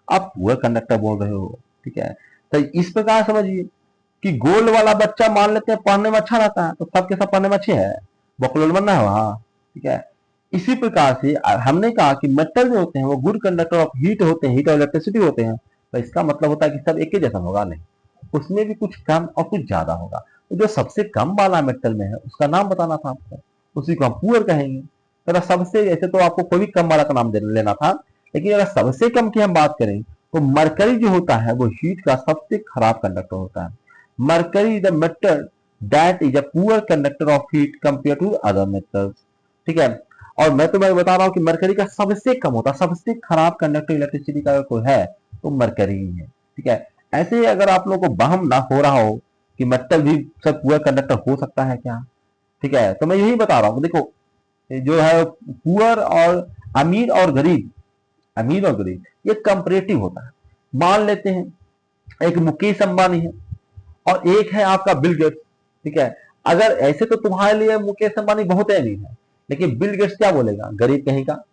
आप पुअर कंडक्टर बोल रहे हो, ठीक है। तो इस प्रकार समझिए कि गोल्ड वाला बच्चा मान लेते हैं पढ़ने में अच्छा रहता है, तो सबके सब पढ़ने में अच्छे है, बकलोल बनना है वहां, ठीक है। इसी प्रकार से हमने कहा कि मेटल जो होते हैं वो गुड कंडक्टर ऑफ हीट होते हैं, हीट और इलेक्ट्रिसिटी होते हैं, तो इसका मतलब होता है कि सब एक ही जैसा होगा नहीं, उसमें भी कुछ कम और कुछ ज्यादा होगा। तो जो सबसे कम वाला मेटल में है उसका नाम बताना था आपको, उसी को हम पुअर कहेंगे। तो सबसे, ऐसे तो आपको कोई भी कम वाला का नाम लेना था, लेकिन अगर सबसे कम की हम बात करें तो मरकरी जो होता है वो हीट का सबसे खराब कंडक्टर होता है। Mercury the metal that is a poor conductor of heat compare to other metals, ठीक है। और मैं तुम्हें बता रहा हूं कि मरकरी का सबसे कम होता है, सबसे खराब कंडक्टर इलेक्ट्रिसिटी का कोई है तो मरकरी ही है, ठीक है। ऐसे ही अगर आप लोगों को वहम ना हो रहा हो कि मेटल भी सब पुअर कंडक्टर हो सकता है क्या, ठीक है, तो मैं यही बता रहा हूं। देखो जो है पुअर और अमीर और गरीब, अमीर और गरीब ये कंपैरेटिव होता है। मान लेते हैं एक मुकेश अंबानी है और एक है आपका बिल गेट्स, ठीक है। अगर ऐसे तो तुम्हारे लिए मुकेश अंबानी बहुत अमीर है, लेकिन बिल गेट्स क्या बोलेगा, गरीब कहीं का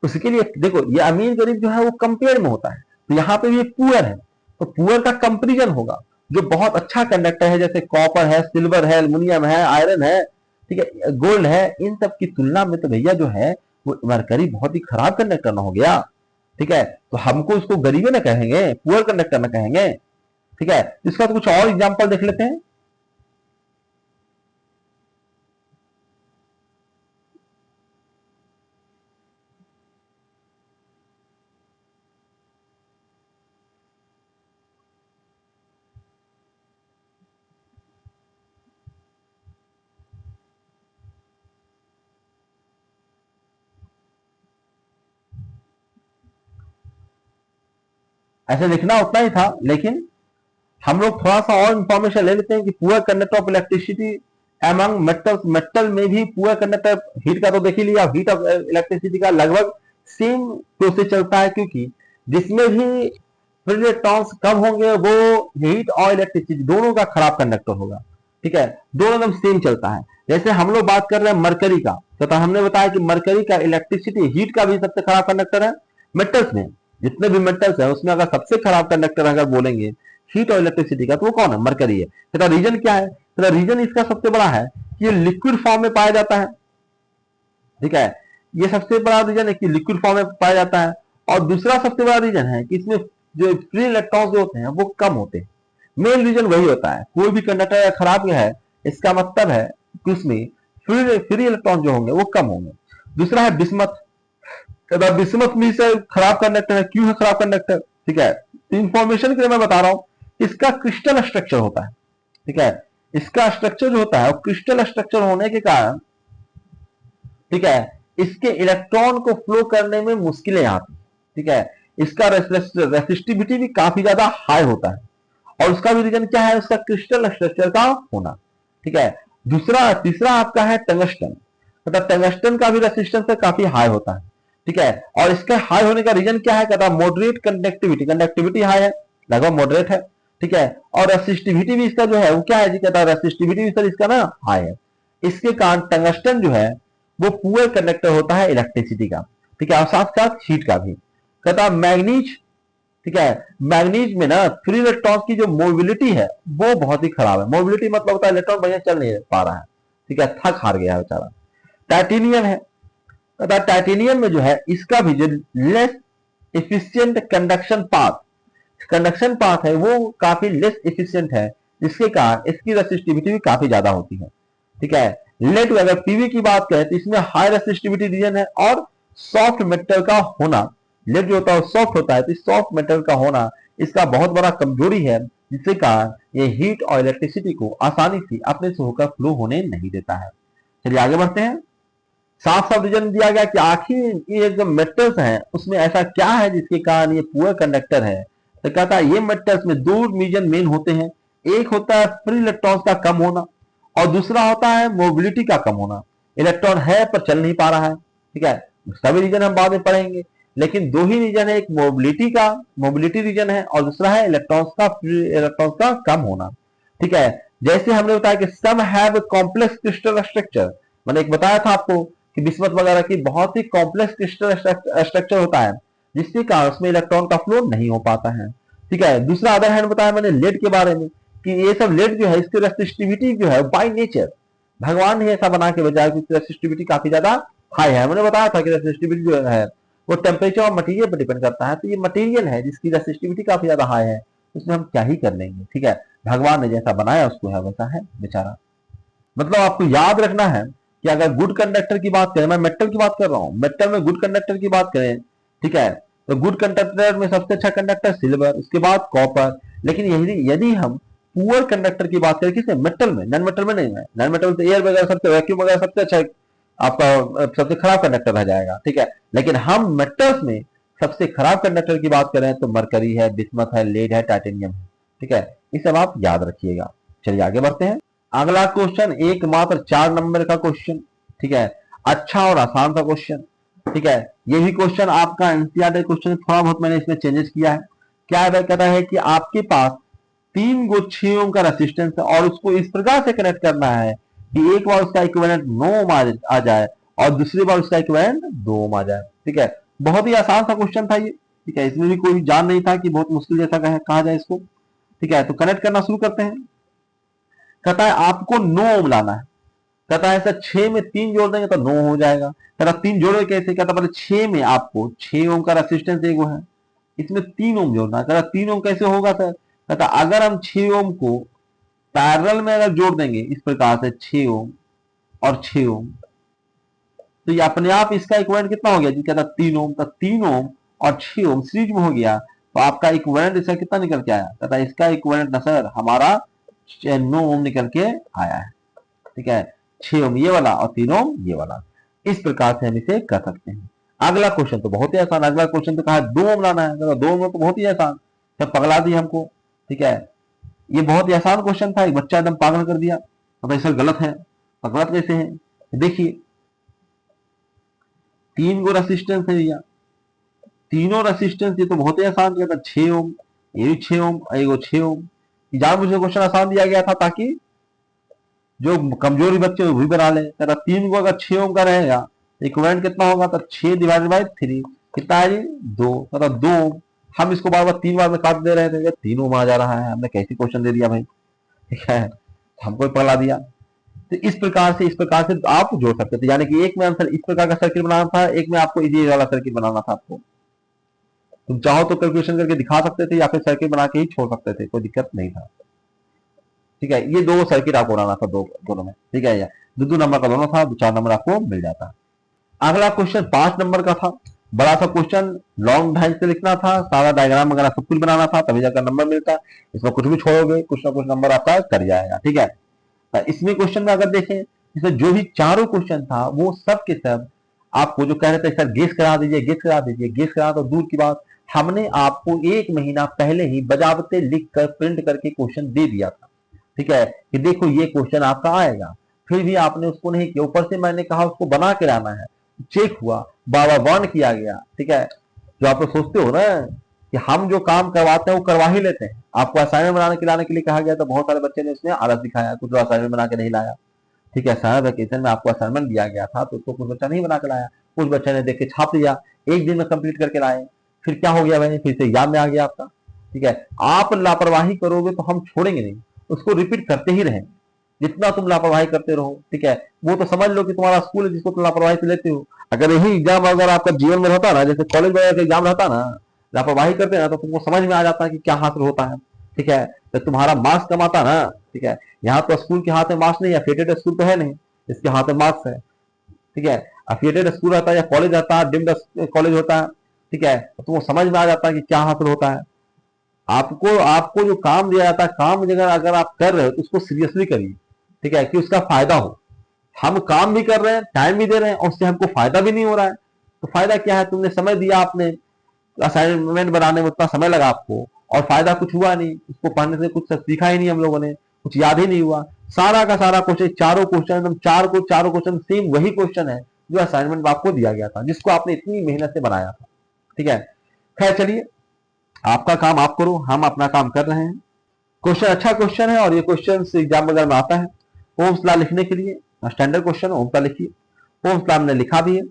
उसके लिए देखो ये अमीर गरीब जो है वो कंपेयर में होता है, तो यहाँ पे ये पुअर है, तो पुअर का कंपेरिजन होगा। जो बहुत अच्छा कंडक्टर है जैसे कॉपर है, सिल्वर है, एल्युमिनियम है, आयरन है, ठीक है, गोल्ड है, इन सब की तुलना में तो भैया जो है वो मरकरी बहुत ही खराब कंडक्टर ना हो गया, ठीक है। तो हमको उसको गरीबी ना कहेंगे, पुअर कंडक्टर ना कहेंगे, ठीक है। इसका तो कुछ और एग्जांपल देख लेते हैं। ऐसे लिखना उतना ही था, लेकिन हम लोग थोड़ा सा और इंफॉर्मेशन ले लेते हैं कि poor conductor of electricity among metals, metal में भी पुअर कंडक्टर, हीट का तो देख ही लिया, हीट ऑफ इलेक्ट्रिसिटी का लगभग सेम प्रोसेस चलता है, क्योंकि जिसमें भी फ्री इलेक्ट्रॉन्स कब होंगे, वो हीट और इलेक्ट्रिसिटी दोनों का खराब कंडक्टर होगा। ठीक है, दोनों एकदम सेम चलता है। जैसे हम लोग बात कर रहे हैं मरकरी का, तो हमने बताया कि मरकरी का इलेक्ट्रिसिटी हीट का भी सबसे खराब कंडक्टर है। मेटल्स में जितने भी मेटल्स है उसमें अगर सबसे खराब कंडक्टर अगर बोलेंगे हीट और इलेक्ट्रिसिटी का, तो वो कौन है, मरकरी है। तथा रीजन क्या है, तथा रीजन इसका सबसे बड़ा है कि ये लिक्विड फॉर्म में पाया जाता है। ठीक है, ये सबसे बड़ा रीजन है कि लिक्विड फॉर्म में पाया जाता है। और दूसरा सबसे बड़ा रीजन है कि इसमें जो फ्री इलेक्ट्रॉन्स जो होते हैं वो कम होते हैं। मेन रीजन वही होता है, कोई भी कंडक्टर खराब है इसका मतलब है कि उसमें फ्री इलेक्ट्रॉन जो होंगे वो कम होंगे। दूसरा है बिस्मथ, बिस्मथ में से खराब कंडक्टर है। क्यों है खराब कंडक्टर, ठीक है, इंफॉर्मेशन के लिए मैं बता रहा हूं, इसका क्रिस्टल स्ट्रक्चर होता है। ठीक है, इसका स्ट्रक्चर जो होता है वो क्रिस्टल स्ट्रक्चर होने के कारण, ठीक है, इसके इलेक्ट्रॉन को फ्लो करने में मुश्किलें आती। ठीक है, इसका रेसिस्टिविटी भी काफी ज्यादा हाई होता है, और उसका भी रीजन क्या है, उसका क्रिस्टल स्ट्रक्चर का होना। ठीक है, दूसरा तीसरा आपका है टंगस्टन, मतलब टंगस्टन का भी रेसिस्टेंस काफी हाई होता है। ठीक है, और इसका हाई होने का रीजन क्या है, कहता मॉडरेट कंडक्टिविटी, कंडक्टिविटी हाई है, लगभग मॉडरेट है। ठीक है, और रेसिस्टिविटी भी इसका जो है वो क्या है जी, कहता रेसिस्टिविटी भी सर इसका ना हाई है। इसके कारण टंगस्टन जो है वो पुअर कंडक्टर होता है इलेक्ट्रिसिटी का। ठीक है, और साथ साथ हीट का भी। कहता मैग्नीज, ठीक है, मैग्नीज में ना फ्री इलेक्ट्रॉन की जो मोबिलिटी है वो बहुत ही खराब है। मोबिलिटी मतलब होता है इलेक्ट्रॉन बढ़िया चल नहीं पा रहा है। ठीक है, थक हार गया है बेचारा। टाइटेनियम है, कहता टाइटेनियम में जो है इसका भी जो लेस एफिशिएंट कंडक्शन पाथ है वो काफी लेस एफिशिएंट है, जिसके कारण इसकी रेसिस्टिविटी भी काफी ज्यादा होती है। ठीक है, लेड अगर पीवी की बात करें तो इसमें हाई रेसिस्टिविटी रीजन है, और सॉफ्ट मेटल का होना, लेड जो होता है सॉफ्ट होता है, तो सॉफ्ट मेटल का होना इसका बहुत बड़ा कमजोरी है, जिसके कारण ये हीट और इलेक्ट्रिसिटी को आसानी से अपने से होकर फ्लो होने नहीं देता है। चलिए आगे बढ़ते हैं। साफ साफ रीजन दिया गया कि आखिर ये जो मेटल्स हैं उसमें ऐसा क्या है जिसके कारण ये पुअर कंडक्टर है। तो कहता है ये मेटल्स में दो रीजन मेन होते हैं, एक होता है फ्री इलेक्ट्रॉन्स का कम होना, और दूसरा होता है मोबिलिटी का कम होना। इलेक्ट्रॉन है पर चल नहीं पा रहा है। ठीक है, उसका भी रीजन हम बाद में पढ़ेंगे, लेकिन दो ही रीजन है, एक मोबिलिटी रीजन है, और दूसरा है इलेक्ट्रॉन्स का कम होना। ठीक है, जैसे हमने बताया कि some have complex crystal structure, मैंने एक बताया था आपको कि बिस्मथ वगैरह की बहुत ही कॉम्प्लेक्स क्रिस्टल स्ट्रक्चर होता है, जिसके कारण उसमें इलेक्ट्रॉन का फ्लो नहीं हो पाता है। ठीक है, दूसरा अदर हैंड बताया मैंने लेड के बारे में कि ये सब लेड जो है इसकी रेसिस्टिविटी जो है बाय नेचर भगवान ने ऐसा बना के भेजा कि रेसिस्टिविटी काफी ज्यादा हाई है। मैंने बताया था कि रेसिस्टिविटी जो है वो टेम्परेचर और मटेरियल पर डिपेंड करता है, तो ये मटेरियल है जिसकी रेसिस्टिविटी काफी ज्यादा हाई है, उसमें हम क्या ही कर लेंगे। ठीक है, भगवान ने जैसा बनाया उसको है वैसा है बेचारा। मतलब आपको याद रखना है कि अगर गुड कंडक्टर की बात करें, मैं मेटल की बात कर रहा हूं, मेटल में गुड कंडक्टर की बात करें, ठीक है, तो गुड कंडक्टर में सबसे अच्छा कंडक्टर सिल्वर, उसके बाद कॉपर। लेकिन यदि हम पुअर कंडक्टर की बात करें, किसमें, मेटल में, नॉन मेटल में नहीं है। नॉन मेटल तो एयर वगैरह सबसे, वैक्यूम वगैरह सबसे अच्छा आपका सबसे खराब कंडक्टर रह जाएगा। ठीक है, लेकिन हम मेटल्स में सबसे खराब कंडक्टर की बात करें तो मरकरी है, बिस्मथ है, लेड है, टाइटेनियम है। ठीक है, ये सब आप याद रखिएगा। चलिए आगे बढ़ते हैं। अगला क्वेश्चन एक मात्र 4 नंबर का क्वेश्चन। ठीक है, अच्छा और आसान सा क्वेश्चन। ठीक है, ये भी क्वेश्चन आपका एनसीईआरटी क्वेश्चन, थोड़ा बहुत मैंने इसमें चेंजेस किया है। क्या है, कहता है कि आपके पास 3 गो 6 ओम का रेसिस्टेंस है, और उसको इस प्रकार से कनेक्ट करना है कि एक बार उसका इक्विवेलेंट 9 ओम आ जाए और दूसरी बार उसका इक्विवेलेंट 2 ओम आ जाए। ठीक है, बहुत ही आसान सा क्वेश्चन था ये। ठीक है, इसमें भी कोई जान नहीं था कि बहुत मुश्किल जैसा कहा जाए इसको। ठीक है, तो कनेक्ट करना शुरू करते हैं। कहता है आपको 9 ओम लाना है। कहता है सर 6 में 3 जोड़ देंगे तो 9 हो जाएगा। कहता 3 जोड़े कैसे, कहता पहले 6 में आपको 6 ओम का रेसिस्टेंस एक है, इसमें 3 ओम जोड़ना है। कहता 3 ओम कैसे होगा सर, कहता अगर हम 6 ओम को पैरेलल में अगर जोड़ देंगे इस प्रकार से 6 ओम और 6 ओम, तो ये अपने आप इसका इक्विवेलेंट कितना हो गया जी, कहता 3 ओम। तो 3 ओम और 6 ओम सीरीज में हो गया, तो आपका इक्विवेलेंट इसका कितना निकल के आया, कहता इसका इक्विवेलेंट ना सर हमारा 9 ओम निकल के आया है। ठीक है, 6 ओम ये वाला और 3 ओम ये वाला। इस प्रकार से हम इसे कर सकते हैं। अगला क्वेश्चन तो बहुत ही आसान, अगला क्वेश्चन तो कहा 2 ओम लाना है। 2 ओम तो बहुत ही आसान, सब पगला दी हमको। ठीक है, ये बहुत ही आसान क्वेश्चन था, एक बच्चा एकदम पागल कर दिया। अब ऐसा गलत है, तो गलत कैसे है, देखिए 3 गो रेसिस्टेंस है भैया, तीनों रेसिस्टेंस ये तो बहुत ही आसान किया था। 6 ओम ये भी 6 ओम, एगो 6 ओम। जानबूझ के क्वेश्चन आसान दिया गया था ताकि जो कमजोरी बच्चे वो भी बना ले। कहता 3 को अगर 6 ओम का रहेगा, इक्विवेलेंट कितना होगा, तो 6 डिवाइडेड बाई 3 कितना है जी, 2। मतलब 2 ओम। हम इसको बार बार 3 बार में काट दे रहे थे, 3 ओम आ जा रहा है। हमने कैसे क्वेश्चन दे दिया भाई, ठीक है, हमको ही पगला दिया। तो इस प्रकार से आप जोड़ सकते थे, यानी कि एक में आंसर इस प्रकार का सर्किट बनाना था, एक में आपको इजी वाला सर्किट बनाना था। आपको तुम चाहो तो कैलकुलेशन करके दिखा सकते थे या फिर सर्किट बना के ही छोड़ सकते थे, कोई दिक्कत नहीं था। ठीक है, ये दो सर्किट आपको बनाना था, दोनों में। ठीक है, या दो नंबर का दोनों था, 4 नंबर आपको मिल जाता। अगला क्वेश्चन 5 नंबर का था। बड़ा सा क्वेश्चन, लॉन्ग ढंग से लिखना था, सारा डायग्राम वगैरह सब कुछ बनाना था, तभी जाकर नंबर मिलता। इसमें कुछ भी छोड़ोगे, कुछ ना कुछ नंबर आपका कर जाएगा। ठीक है, इसमें क्वेश्चन में अगर देखें, इसमें जो भी चारों क्वेश्चन था वो सब के सब आपको जो कह रहे थे सर गेस करा दीजिए, गेस करा दीजिए, गेस करा तो दूर की बात, हमने आपको 1 महीना पहले ही बजाबते लिख कर प्रिंट करके क्वेश्चन दे दिया था। ठीक है, कि देखो ये क्वेश्चन आपका आएगा, फिर भी आपने उसको नहीं किया। ऊपर से मैंने कहा उसको बना के लाना है, चेक हुआ, बाबा वार्न किया गया। ठीक है, जो आप लोग सोचते हो ना कि हम जो काम करवाते हैं वो करवा ही लेते हैं। आपको असाइनमेंट बनाने के लाने के लिए कहा गया, तो बहुत सारे बच्चे ने उसमें आलस दिखाया, कुछ असाइनमेंट बना के नहीं लाया। ठीक है, समर वेकेशन में आपको असाइनमेंट दिया गया था, तो उसको कुछ बच्चा नहीं बना के लाया, कुछ बच्चे ने देख के छाप दिया, एक दिन में कंप्लीट करके लाए। फिर क्या हो गया भाई, फिर से एग्जाम में आ गया आपका। ठीक है, आप लापरवाही करोगे तो हम छोड़ेंगे नहीं, उसको रिपीट करते ही रहेंगे, जितना तुम लापरवाही करते रहो। ठीक है, वो तो समझ लो कि तुम्हारा स्कूल है जिसको तुम लापरवाही से लेते हो। अगर यही एग्जाम अगर आपका जीवन में रहता ना, जैसे कॉलेज वगैरह का एग्जाम रहता ना, लापरवाही करते ना, तो तुमको समझ में आ जाता कि क्या हासिल होता है। ठीक है, तो तुम्हारा मार्क्स कम आता ना। ठीक है, यहाँ तो स्कूल के हाथ में मार्क्स नहीं है, अफिलिएटेड स्कूल तो है नहीं, इसके हाथ में मार्क्स है। ठीक है, अफिलिएटेड स्कूल रहता है या कॉलेज रहता है, डिम्ड कॉलेज होता है। ठीक है, तो तुमको समझ में आ जाता है कि क्या हासिल होता है। आपको आपको जो काम दिया जाता है, काम अगर आप कर रहे हो तो उसको सीरियसली करिए। ठीक है, कि उसका फायदा हो। हम काम भी कर रहे हैं, टाइम भी दे रहे हैं, और उससे हमको फायदा भी नहीं हो रहा है, तो फायदा क्या है? तुमने समय दिया, आपने असाइनमेंट बनाने में उतना समय लगा आपको, और फायदा कुछ हुआ नहीं, उसको पढ़ने से कुछ सीखा ही नहीं हम लोगों ने, कुछ याद ही नहीं हुआ। सारा का सारा क्वेश्चन, चारों क्वेश्चन एकदम चारों क्वेश्चन सेम वही क्वेश्चन है जो असाइनमेंट में आपको दिया गया था, जिसको आपने इतनी मेहनत से बनाया था। ठीक है, खैर चलिए, आपका काम आप करो, हम अपना काम कर रहे हैं। क्वेश्चन अच्छा क्वेश्चन है, और ये क्वेश्चन एग्जाम वगैरह में आता है। ओम्स लॉ लिखने के लिए स्टैंडर्ड क्वेश्चन ओम्स लॉ लिखिए। ओम्स लॉ हमने लिखा भी है।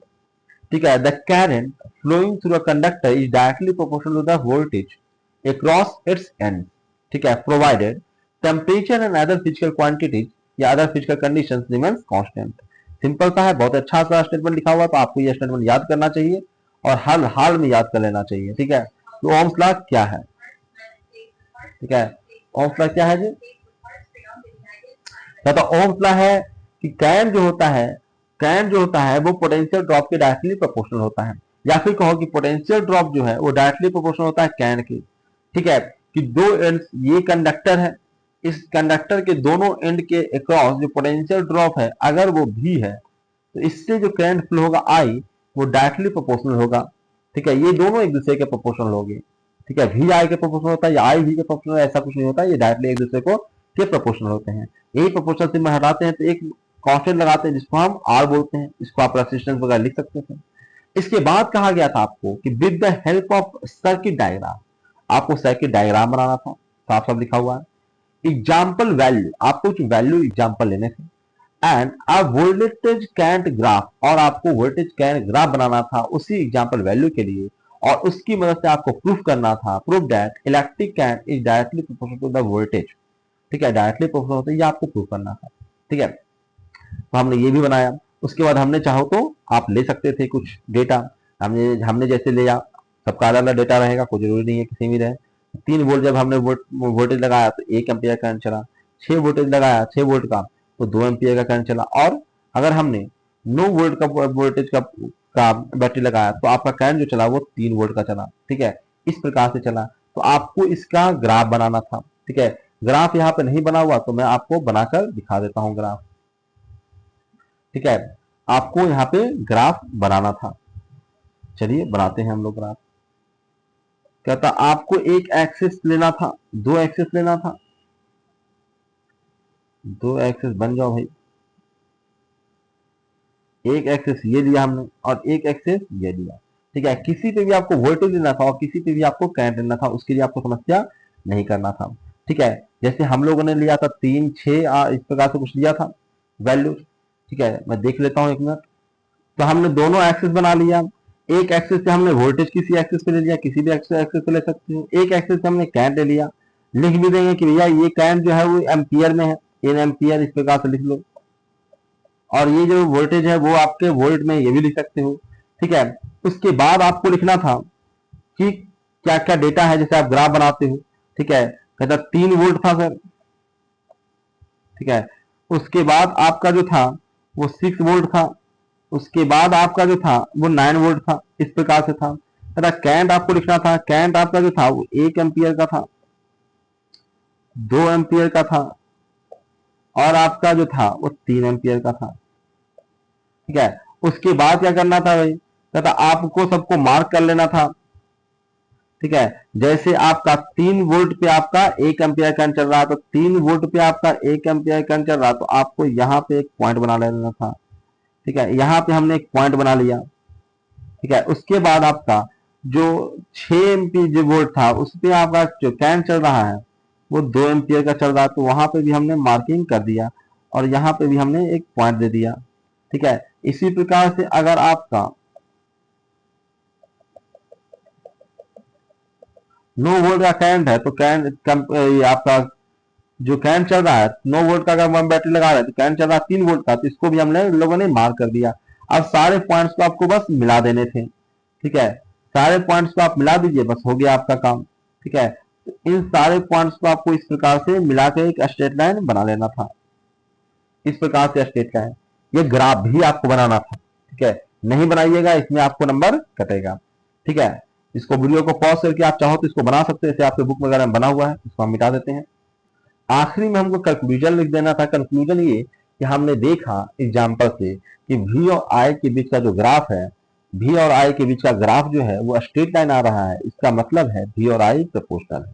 ठीक है, the current flowing through a conductor is directly proportional to the voltage across its end. ठीक है, provided temperature and other physical quantities या other physical conditions remains constant. Simple सा है, बहुत अच्छा सा स्टेटमेंट लिखा हुआ है, तो आपको ये स्टेटमेंट याद करना चाहिए और हर हाल में याद कर लेना चाहिए। ठीक है, तो ओम्स लॉ क्या है? ठीक है, ओम्स लॉ क्या है जी? तो ओम्स लॉ है कि करंट जो होता है वो पोटेंशियल ड्रॉप के डायरेक्टली प्रोपोर्शनल होता है, या फिर कहो कि पोटेंशियल ड्रॉप जो है वो डायरेक्टली प्रोपोर्शनल होता है करंट के। ठीक है, कि दो एंड, ये कंडक्टर है, इस कंडक्टर के दोनों एंड के अक्रॉस जो पोटेंशियल ड्रॉप है अगर वो भी है, तो इससे जो करंट फ्लो होगा आई, वो डायरेक्टली प्रोपोर्शनल होगा। ठीक है, ये दोनों एक दूसरे के प्रोपोर्शनल होंगे। ठीक है, वी आई के प्रोपोर्शनल होता है या आई वी के प्रोपोर्शनल, ऐसा कुछ नहीं होता, ये डायरेक्टली एक दूसरे को के प्रोपोर्शनल होते हैं। यही प्रोपोर्शनल सिंबल हटाते हैं तो एक कांस्टेंट लगाते हैं जिसको हम आर बोलते हैं, इसको आप रेसिस्टेंस वगैरह लिख सकते थे। इसके बाद कहा गया था आपको कि with the help of circuit diagram, आपको सर्किट डायग्राम बनाना था, साफ साफ लिखा हुआ है। एग्जाम्पल वैल्यू, आपको कुछ वैल्यू एग्जाम्पल लेने थे, and a voltage current graph, और आपको वोल्टेज करंट ग्राफ बनाना था उसी एग्जाम्पल वैल्यू के लिए, और उसकी मदद से आपको प्रूफ करना था, proof that electric current is directly proportional to the voltage. ठीक है, डायरेक्टली प्रोपोर्शनल होता है, ये आपको प्रूफ करना था। ठीक है, तो हमने ये भी बनाया। उसके बाद हमने चाहो तो आप ले सकते थे कुछ डेटा, हमने हमने जैसे लिया, सबका अलग अलग डेटा रहेगा, कोई जरूरी नहीं है किसी में रहे। 3 वोल्ट जब हमने वोल्टेज लगाया तो 1 एम्पियर करंट चला, 6 वोल्टेज लगाया 6 वोल्ट का तो 2 एम्पियर का करंट चला, और अगर हमने 9 वोल्ट का वोल्टेज का बैटरी लगाया तो आपका करंट जो चला वो 3 वोल्ट का चला। ठीक है, इस प्रकार से चला। तो आपको इसका ग्राफ बनाना था। ठीक है, ग्राफ यहाँ पे नहीं बना हुआ तो मैं आपको बनाकर दिखा देता हूँ ग्राफ। ठीक है, आपको यहाँ पे ग्राफ बनाना था, चलिए बनाते हैं हम लोग ग्राफ। कहता आपको एक एक्सिस लेना था, 2 एक्सिस लेना था, 2 एक्सिस बन जाओ भाई। एक एक्सिस ये लिया हमने और एक एक्सिस ये लिया। ठीक है, किसी पे भी आपको वोल्टेज लेना था और किसी पे भी आपको करंट लेना था, उसके लिए आपको समस्या नहीं करना था। ठीक है, जैसे हम लोगों ने लिया था 3, 6 इस प्रकार से कुछ लिया था वैल्यू। ठीक है, मैं देख लेता हूँ 1 मिनट। तो हमने दोनों एक्सिस बना लिया। एक एक्सिस से हमने वोल्टेज किसी एक्सिस पे ले लिया, किसी भी एक्सिस पे ले सकते हो। एक एक्सिस से हमने करंट ले लिया, लिख भी देंगे कि भैया ये करंट जो है वो एम्पियर में है, इन एम्पियर इस प्रकार से लिख लो। और ये जो वोल्टेज है वो आपके वोल्ट में, ये भी लिख सकते हो। ठीक है, उसके बाद आपको लिखना था कि क्या क्या डेटा है, जैसे आप ग्राफ बनाते हो। ठीक है, कहता 3 वोल्ट था सर। ठीक है, उसके बाद आपका जो था वो 6 वोल्ट था। उसके बाद आपका जो था वो 9 वोल्ट था, इस प्रकार से था। कहता करंट आपको लिखना था, करंट आपका जो था वो 1 एम्पियर का था, 2 एम्पियर का था, और आपका जो था वो 3 एम्पियर का था। ठीक है, उसके बाद क्या करना था भाई, कहता आपको सबको मार्क कर लेना था। ठीक है, जैसे आपका 3 वोल्ट पे आपका 1 एम्पियर करंट चल रहा है, तो 3 वोल्ट पे आपका 1 एम्पियर करंट चल रहा है, तो आपको यहाँ पे एक पॉइंट बना लेना था। ठीक है, यहाँ पे हमने एक पॉइंट बना लिया। ठीक है, उसके बाद आपका जो 6 एम्पियर जो वोल्ट था उस पे आपका जो करंट चल रहा है वो 2 एम्पियर का चल रहा है, तो वहां पे भी हमने मार्किंग कर दिया और यहाँ पे भी हमने एक पॉइंट दे दिया। ठीक है, इसी प्रकार से अगर आपका 9 वोल्ट का करंट है तो ये आपका जो करंट चल रहा है 9 वोल्ट का, अगर हम बैटरी लगा रहे हैं तो करंट चल रहा है 3 वोल्ट का, तो इसको भी हमने लोगों ने मार्क कर दिया। अब सारे पॉइंट्स को आपको बस मिला देने थे। ठीक है, सारे पॉइंट्स को आप मिला दीजिए, बस हो गया आपका काम। ठीक है, तो इन सारे पॉइंट्स को आपको इस प्रकार से मिला के एक स्ट्रेट लाइन बना लेना था। इस प्रकार से स्ट्रेट लाइन, ये ग्राफ भी आपको बनाना था। ठीक है, नहीं बनाइएगा इसमें आपको नंबर कटेगा। ठीक है, इसको वीडियो को पॉज करके आप चाहो तो इसको बना सकते हैं, जैसे आपके बुक वगैरह में बना हुआ है, इसको हम मिटा देते हैं। आखिरी में हमको कंक्लूजन लिख देना था। कंक्लूजन ये कि हमने देखा एग्जाम्पल से कि वी और आई के बीच का जो ग्राफ है, वी और आई के बीच का ग्राफ जो है वो स्ट्रेट लाइन आ रहा है, इसका मतलब है वी और आई प्रोपोर्शनल है।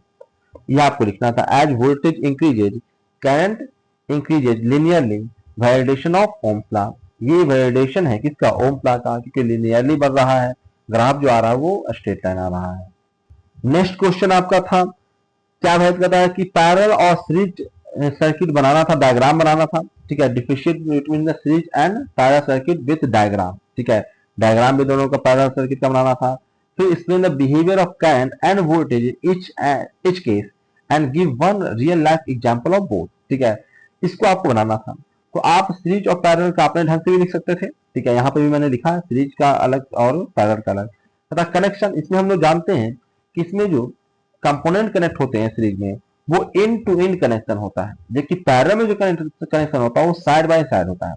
यह आपको लिखना था। As voltage increases current increases linearly, validation of ohm's law. ये वैलिडेशन है किसका, ओम्स लॉ का, क्योंकि लिनियरली बढ़ रहा है, ग्राफ जो आ रहा है वो स्ट्रेट लाइन आ रहा है। नेक्स्ट क्वेश्चन आपका था, क्या भेद करता है कि पैरेलल और सीरीज सर्किट बनाना था, डायग्राम बनाना था। ठीक है, differentiate between the series and parallel circuit with diagram. ठीक है, डायग्राम भी दोनों का पैरेलल सर्किट का बनाना था। फिर explain the behaviour of current end voltage etch case and give one real life example of both. ठीक है, इसको आपको बनाना था। तो आप सीरीज और पैरेलल का अपने ढंग से भी लिख सकते थे। ठीक है, यहाँ पे भी मैंने लिखा है सीरीज का अलग और पैरेलल का अलग। तथा कनेक्शन, इसमें हम लोग जानते हैं कि इसमें जो कंपोनेंट कनेक्ट होते हैं सीरीज में वो एंड टू एंड कनेक्शन होता है, जबकि पैरेलल में जो कनेक्शन होता है वो साइड बाय साइड होता है।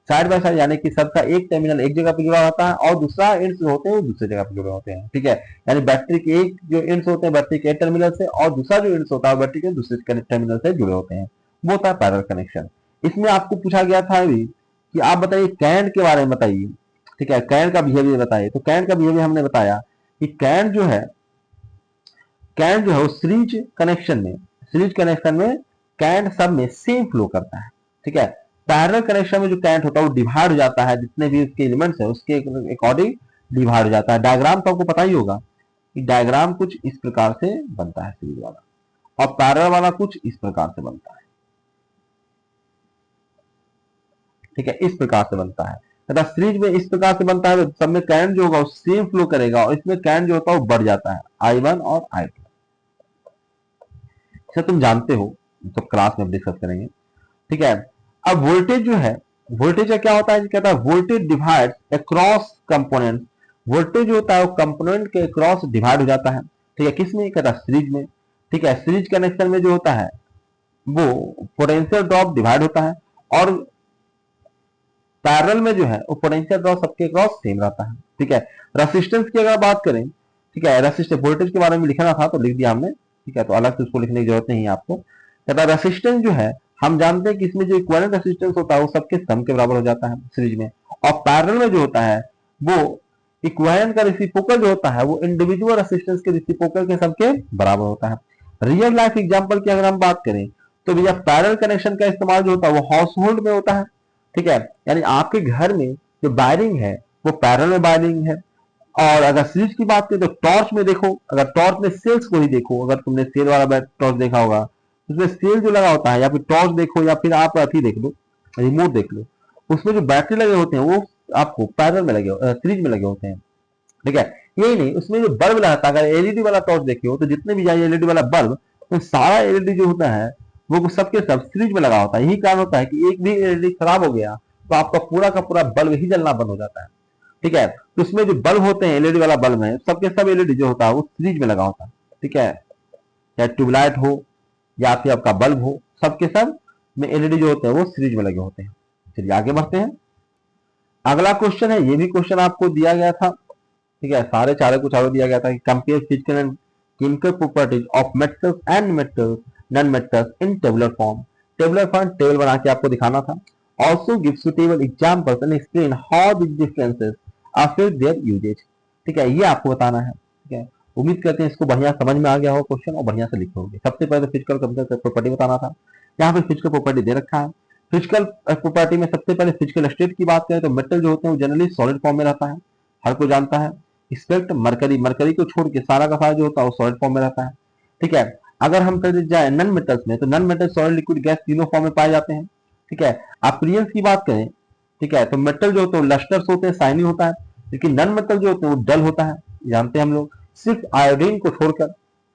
साइड बाय साइड यानी कि सबका एक टर्मिनल एक जगह पे जुड़ा होता है और दूसरा एंड्स जो होते हैं वो दूसरी जगह पे जुड़े होते हैं। ठीक है, यानी बैटरी के एक जो एंड्स होते हैं बैटरी के एक टर्मिनल से, और दूसरा जो एंड्स होता है बैटरी के दूसरे टर्मिनल से जुड़े होते हैं, वो होता है पैरेलल कनेक्शन। इसमें आपको पूछा गया था अभी कि आप बताइए करंट के बारे में बताइए। ठीक है, करंट का बिहेवियर बताइए। तो करंट का बिहेवियर हमने बताया कि करंट जो है वो सीरीज कनेक्शन में करंट सब में सेम फ्लो करता है। ठीक है, पैरेलल कनेक्शन में जो करंट होता है वो डिवाइड हो जाता है, जितने भी उसके एलिमेंट्स है उसके अकॉर्डिंग डिवाइड हो जाता है। डायग्राम तो आपको पता ही होगा कि डायग्राम कुछ इस प्रकार से बनता है सीरीज वाला, और पैरेलल वाला कुछ इस प्रकार से बनता है। ठीक है, इस प्रकार से बनता है। तथा सीरीज में इस प्रकार से बनता है, सब में करंट जो होगा वो सेम फ्लो करेगा, और इसमें करंट जो होता है वो बढ़ जाता है, I1 और I2। तुम जानते हो, तो क्लास में डिस्कस करेंगे। ठीक है, अब वोल्टेज जो है, वोल्टेज का क्या होता है, कहता है voltage divide across component. Voltage जो होता है वो कंपोनेंट के अक्रॉस डिवाइड हो जाता है। ठीक है, किस में, कहता है सीरीज में। ठीक है, सीरीज कनेक्शन में जो होता है वो पोटेंशियल ड्रॉप डिवाइड होता है, और पैरेलल में जो है वो पोटेंशियल ड्रॉप सबके अक्रॉस सेम रहता है। ठीक है, रेसिस्टेंस की अगर बात करें, ठीक है, रेसिस्टेंस वोल्टेज के बारे में लिखना था तो लिख दिया हमने। ठीक है, तो अलग से उसको लिखने की जरूरत नहीं है आपको। कहता है रेसिस्टेंस जो है, हम जानते हैं कि इसमें जो इक्विवेलेंट रेसिस्टेंस होता है वो सबके सम के बराबर हो जाता है सीरीज में, और पैरेलल में जो होता है वो इक्विवेलेंट का रेसिप्रोकल जो होता है वो इंडिविजुअल रेसिस्टेंस के रेसिप्रोकल के सम के बराबर होता है। रियल लाइफ एग्जांपल की अगर हम बात करें तो भैया पैरेलल कनेक्शन का इस्तेमाल जो होता है वो हाउस होल्ड में होता है। ठीक है, यानी आपके घर में जो वायरिंग है वो पैरेलल में वायरिंग है, और अगर सीरीज की बात करें तो टॉर्च में देखो, अगर टॉर्च में सेल्स को ही देखो, अगर तुमने सेल वाला टॉर्च देखा होगा, उसमें सेल जो लगा होता है, या फिर टॉर्च देखो, या फिर आप अथी देख लो, रिमोट देख लो, उसमें जो बैटरी लगे होते हैं वो आपको पैरल में लगे, सीरीज में लगे होते हैं। ठीक है, यही नहीं, उसमें जो बल्ब लगाता है, अगर एलईडी वाला टॉर्च देखे हो तो जितने भी जाए एलईडी वाला बल्ब, तो सारा एलईडी जो होता है वो सबके सब सीरीज में लगा होता है। यही कारण होता है कि एक भी एलईडी खराब हो गया तो आपका पूरा का पूरा बल्ब ही जलना बंद हो जाता है। ठीक है, तो उसमें जो बल्ब होते हैं, एलईडी वाला बल्ब है, सबके सब एलईडी जो होता है वो सीरीज में लगा होता है। ठीक है, चाहे ट्यूबलाइट हो या फिर आपका बल्ब हो, सबके सब में एलईडी जो होते हैं वो सीरीज में लगे होते हैं। चलिए आगे बढ़ते हैं। अगला क्वेश्चन है, ये भी क्वेश्चन आपको दिया गया था। ठीक है, सारे चारों को चारों दिया गया था कि compare physical and chemical properties of metals and metals non metals in tabular form. Tabular form table बना के आपको दिखाना था। Also give suitable examples and explain how the differences affect their uses. ठीक है, ये आपको बताना है। ठीक है, उम्मीद करते हैं इसको बढ़िया समझ में आ गया हो क्वेश्चन और बढ़िया से लिखे होंगे। सबसे पहले फिजिकल केमिकल प्रॉपर्टी बताना था। यहाँ पे फिजिकल प्रॉपर्टी दे रखा है। फिजिकल प्रॉपर्टी में सबसे पहले फिजिकल स्टेट की बात करें तो मेटल जो होते हैं वो जनरली सॉलिड फॉर्म में रहता है, हर कोई जानता है। एक्सेप्ट मरकरी, मरकरी को छोड़ के सारा का सारा जो होता है वो सॉलिड फॉर्म में रहता है। ठीक है, अगर हम कर जाए नन मेटल्स में तो non metal, solid, liquid, gas तीनों फॉर्म में पाए जाते हैं। ठीक है, अपीयरेंस की बात करें, ठीक है, तो मेटल जो होते हैं लस्टर्स होते हैं, शाइनी होता है, लेकिन नन मेटल जो होते हैं वो डल होता है, जानते हैं हम लोग, सिर्फ आयोडीन को छोड़कर।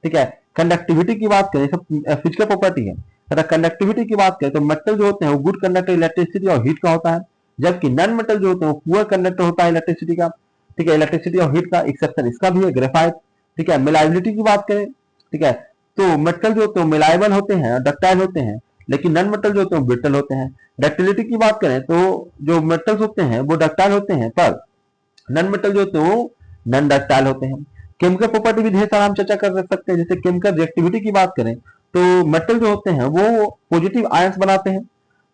ठीक है, कंडक्टिविटी की बात करें, सब फिजिकल प्रॉपर्टी है, तथा कंडक्टिविटी की बात करें तो मेटल जो होते हैं वो गुड कंडक्टर इलेक्ट्रिसिटी और हीट का होता है, जबकि नन मेटल जो होते हैं वो पुअर कंडक्टर होता है इलेक्ट्रिसिटी का। ठीक है, इलेक्ट्रिसिटी और हीट का एक्सेप्शन इसका भी है, ग्रेफाइट। ठीक है, मिलाइबिलिटी की बात करें, ठीक है, तो मेटल जो होते हैं मिलायबल होते हैं, डक्टाइल होते हैं, लेकिन नन मेटल जो होते हैं ब्रिटल होते हैं। डक्टिलिटी की बात करें तो जो मेटल्स होते हैं वो डक्टाइल होते हैं, पर नन मेटल जो होते हैं वो नन डक्टाइल होते हैं। केमिकल प्रॉपर्टी भी ढेर सारा हम चर्चा कर सकते हैं, जैसे केमिकल रिएक्टिविटी की बात करें तो मेटल जो होते हैं वो पॉजिटिव आयंस बनाते हैं,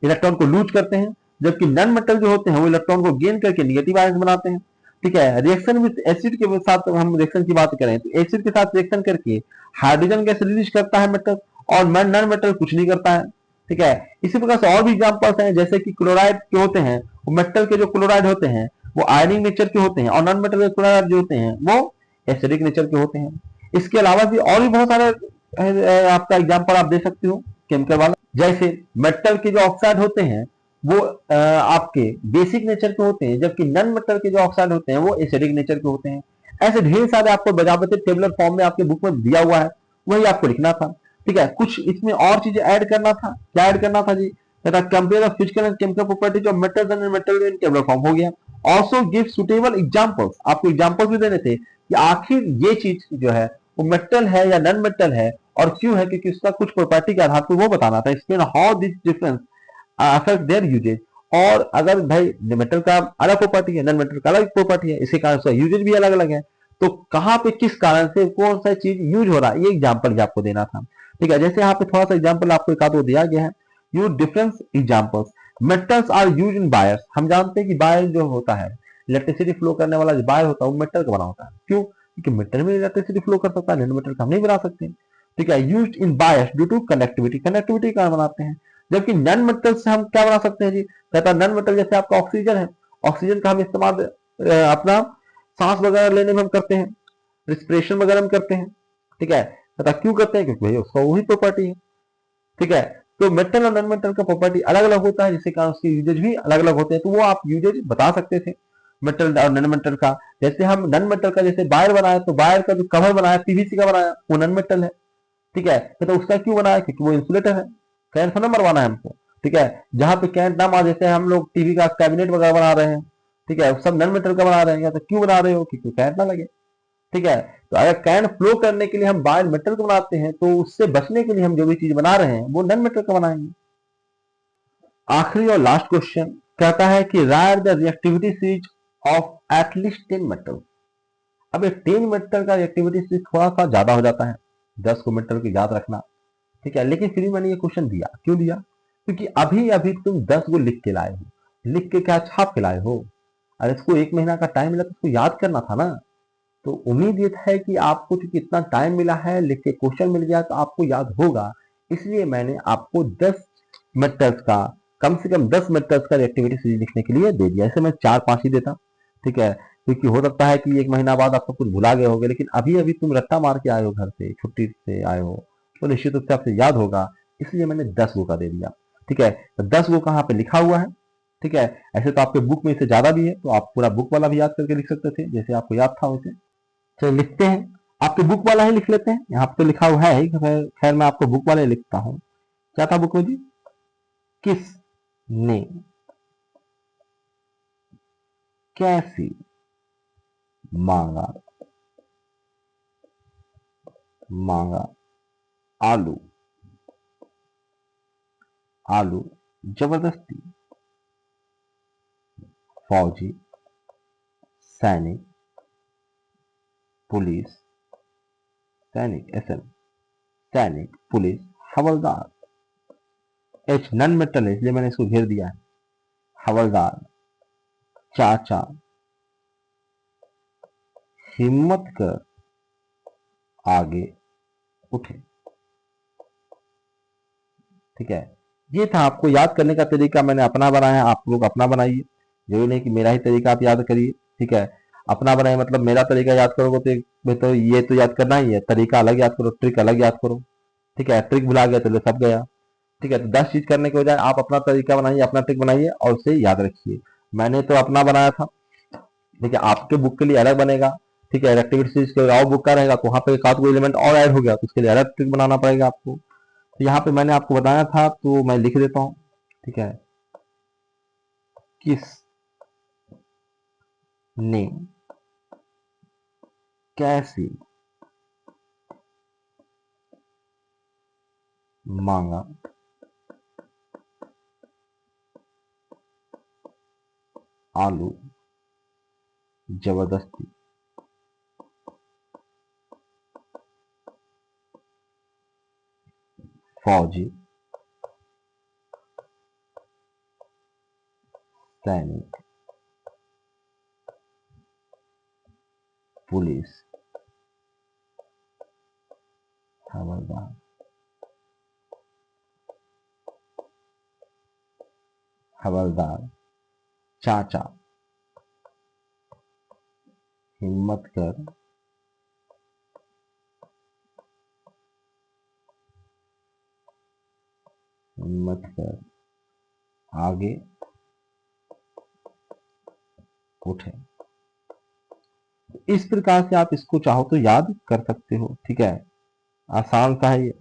इलेक्ट्रॉन को लूज करते हैं, जबकि नन मेटल जो होते हैं वो इलेक्ट्रॉन को गेन करके निगेटिव आयंस बनाते हैं। ठीक है, रिएक्शन विद एसिड के साथ हम रिएक्शन की बात करें तो एसिड के साथ रिएक्शन करके हाइड्रोजन गैस रिलीज करता है मेटल, और नन मेटल कुछ नहीं करता है। ठीक है, इसी प्रकार से और भी एग्जांपल्स हैं, जैसे कि क्लोराइड के होते हैं, वो मेटल के जो क्लोराइड होते हैं वो आयनिक नेचर के होते हैं, और नॉन मेटल के क्लोराइड जो होते हैं वो एसिडिक नेचर के होते हैं। इसके अलावा भी और भी बहुत सारे आपका एग्जांपल आप दे सकते हो केमिकल वाला, जैसे मेटल के जो ऑक्साइड होते हैं वो आपके बेसिक नेचर के होते हैं, जबकि नन मेटल के जो ऑक्साइड होते हैं वो एसिडिक नेचर के होते हैं। ऐसे ढेर सारे आपको बजाबते टेबुलर फॉर्म में आपके बुक में दिया हुआ है, वही आपको लिखना था। ठीक है, कुछ इसमें और चीजें ऐड करना था, क्या ऐड करना था जी, compare the physical and chemical properties of metals and metal in tabular form हो गया। ऑल्सो गिव सुटेबल एग्जांपल्स, आपको एग्जांपल भी देने थे कि आखिर ये चीज जो है वो मेटल है या नन मेटल है और क्यों है, क्योंकि उसका कुछ प्रॉपर्टी के आधार पर वो बताना था। Explain how this difference affect their uses, और अगर भाई मेटल का अलग प्रॉपर्टी है, नन मेटल का अलग प्रॉपर्टी है, इसी कारण से यूजेज भी अलग अलग है, तो कहाँ पे किस कारण से कौन सा चीज यूज हो रहा है, ये एग्जांपल भी आपको देना था। ठीक है, जैसे यहाँ पे थोड़ा सा एग्जांपल आपको एक आध दिया गया है, use difference examples. Metals are use in wires, हम जानते हैं कि वायर जो होता है, इलेक्ट्रिसिटी फ्लो करने वाला जो वायर होता है वो मेटल का बना होता है। क्यों? क्योंकि मेटल में इलेक्ट्रिसिटी फ्लो कर सकता है, नॉन मेटल का हम नहीं बना सकते। ठीक है, used in wires due to conductivity, conductivity का बनाते हैं। जबकि नन मेटल से हम क्या बना सकते हैं जी, कहता है नन मेटल जैसे आपका ऑक्सीजन है, ऑक्सीजन का हम इस्तेमाल अपना सांस वगैरह लेने में हम करते हैं, रिस्पिरेशन वगैरह में करते हैं। ठीक है, कहता क्यों करते हैं, क्योंकि भाई उसका वही प्रॉपर्टी है। ठीक है, तो मेटल और नन मेटल का प्रॉपर्टी अलग अलग होता है, जिसके कारण उसके यूजेज भी अलग अलग होते हैं, तो वो आप यूजेज बता सकते थे मेटल और नन मेटल का। जैसे हम नन मेटल का जैसे वायर बनाया, तो वायर का जो कवर बनाया पीवीसी का बनाया वो नन मेटल है। ठीक है, तो उसका क्यों बनाया, क्योंकि वो इंसुलेटर है, कैन थोड़ा मरवाना है हमको। ठीक है, जहां पे कैन ना मार, जैसे हम लोग टीवी का कैबिनेट वगैरह बना रहे हैं, ठीक है, सब नन मेटल का बना रहे हैं, तो क्यों बना रहे हो, क्योंकि कैन ना लगे। ठीक है, तो अगर कैन फ्लो करने के लिए हम वायर मेटल का बनाते हैं, तो उससे बचने के लिए हम जो भी चीज बना रहे हैं वो नन मेटल का बनाएंगे। आखिरी और लास्ट क्वेश्चन कहता है कि right the reactivity series of at least 10 metal. अब ये 10 मेटल का रिएक्टिविटी सीरीज थोड़ा सा ज्यादा हो जाता है, 10 को मेटल की याद रखना। ठीक है, लेकिन फिर भी मैंने ये क्वेश्चन दिया, क्यों दिया, क्योंकि अभी अभी तुम 10 को लिख के लाए हो, लिख के क्या छाप के लाए हो, अरे इसको 1 महीना का टाइम मिला तो उसको याद करना था ना। तो उम्मीद ये है कि आपको चूंकि इतना टाइम मिला है, लिख के क्वेश्चन मिल गया तो आपको याद होगा, इसलिए मैंने आपको 10 मेटल्स का, कम से कम 10 मेटल्स का रिएक्टिविटी सीरीज लिखने के लिए दे दिया। ऐसे मैं 4-5 ही देता। ठीक है, क्योंकि हो सकता है कि 1 महीना बाद आप सब कुछ भुला गए होगे, लेकिन अभी अभी तुम रट्टा मार के आए हो, घर से छुट्टी से आए हो, तो निश्चित रूप से आपसे याद होगा। इसलिए मैंने 10 गो का दे दिया। ठीक है, तो 10 गो कहाँ पे लिखा हुआ है। ठीक है, ऐसे तो आपके बुक में इससे ज्यादा भी है, तो आप पूरा बुक वाला भी याद करके लिख सकते थे, जैसे आपको याद था वैसे। चलिए लिखते हैं, आपके बुक वाला ही लिख लेते हैं, यहाँ पे तो लिखा हुआ है ही। खैर मैं आपको बुक वाले लिखता हूँ। क्या था बुक में जी? किस ने कैसी मांगा मांगा आलू आलू जबरदस्ती, फौजी, सैनिक, पुलिस, सैनिक एसएन, सैनिक, पुलिस, हवलदार। एच नन मेटल है इसलिए मैंने इसको घेर दिया है। हवलदार, चाचा, हिम्मत कर आगे उठे। ठीक है, ये था आपको याद करने का तरीका, मैंने अपना बनाया, आप लोग अपना बनाइए। जरूरी नहीं कि मेरा ही तरीका आप याद करिए। ठीक है, अपना बनाए मतलब मेरा तरीका याद करोगे तो तो ये तो याद करना ही है, तरीका अलग याद करो, ट्रिक अलग याद करो। ठीक है, ट्रिक भुला गया तो ले सब गया। ठीक है, तो 10 चीज करने के बजाय आप अपना तरीका बनाइए, अपना ट्रिक बनाइए और उसे याद रखिए। मैंने तो अपना बनाया था। ठीक है, आपके बुक के लिए अलग बनेगा। ठीक है, एक्टिविटीज के और बुक का रहेगा तो वहां पे एक आध कोई एलिमेंट और ऐड हो गया तो उसके लिए अलग ट्रिक बनाना पड़ेगा आपको। तो यहाँ पे मैंने आपको बताया था तो मैं लिख देता हूँ। ठीक है, किस ने कैसी मांगा आलू जबरदस्ती, फौजी, सैनिक, पुलिस, हवलदार। हवलदार, चाचा, हिम्मत कर हिम्मत कर आगे उठे। इस प्रकार से आप इसको चाहो तो याद कर सकते हो। ठीक है, आसान सा है ये,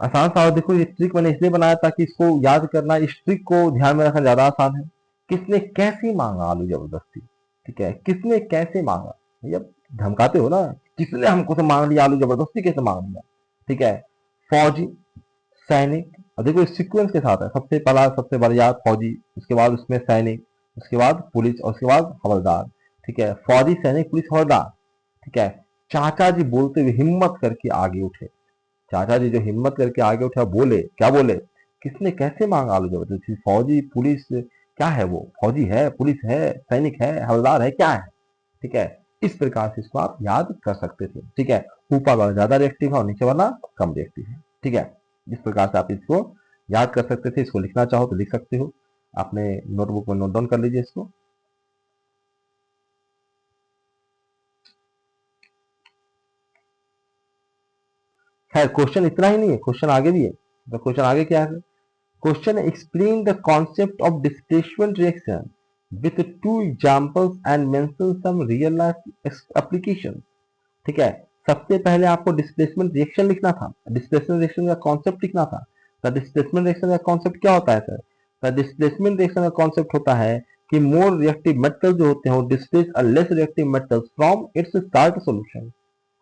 आसान सा। और देखो ये ट्रिक मैंने इसलिए बनाया ताकि इसको याद करना, इस ट्रिक को ध्यान में रखना ज्यादा आसान है। किसने कैसे मांगा आलू जबरदस्ती। ठीक है, किसने कैसे मांगा, भैया धमकाते हो ना, किसने हमको से मांग लिया आलू जबरदस्ती, कैसे मांग लिया। ठीक है, फौजी, सैनिक। और देखो इस सीक्वेंस के साथ है, सबसे पहला सबसे बढ़िया फौजी, उसके बाद उसमें सैनिक, उसके बाद पुलिस और उसके बाद हवलदार। ठीक है, फौजी, सैनिक, पुलिस, हवलदार। ठीक है, चाचा जी बोलते हुए हिम्मत करके आगे उठे। चाचा जी जो हिम्मत करके आगे उठे और बोले, क्या बोले? किसने कैसे मांगा आलू जबरदस्ती, फौजी, पुलिस, क्या है वो, फौजी है, पुलिस है, सैनिक है, हवलदार है, क्या है। ठीक है, इस प्रकार से इसको आप याद कर सकते थे। ठीक है, ऊपर वाला ज्यादा रिएक्टिव है और नीचे वाला कम रिएक्टिव है। ठीक है, इस प्रकार से आप इसको याद कर सकते थे। इसको लिखना चाहो तो लिख सकते हो, अपने नोटबुक में नोट डाउन कर लीजिए इसको। खैर क्वेश्चन इतना ही नहीं है, क्वेश्चन आगे भी है। तो क्वेश्चन आगे क्या है? Question explain the concept of displacement reaction with two examples and mention some real life application. ठीक है, सबसे पहले आपको डिस्प्लेसमेंट रिएक्शन लिखना था, डिस्प्लेसमेंट रिएक्शन का कॉन्सेप्ट लिखना था। तो डिस्प्लेसमेंट रिएक्शन का कॉन्सेप्ट क्या होता है सर? तो डिस्प्लेसमेंट रिएक्शन का कॉन्सेप्ट होता है कि मोर रिएक्टिव मेटल जो होते हैं वो displace a less reactive metals from its start solution.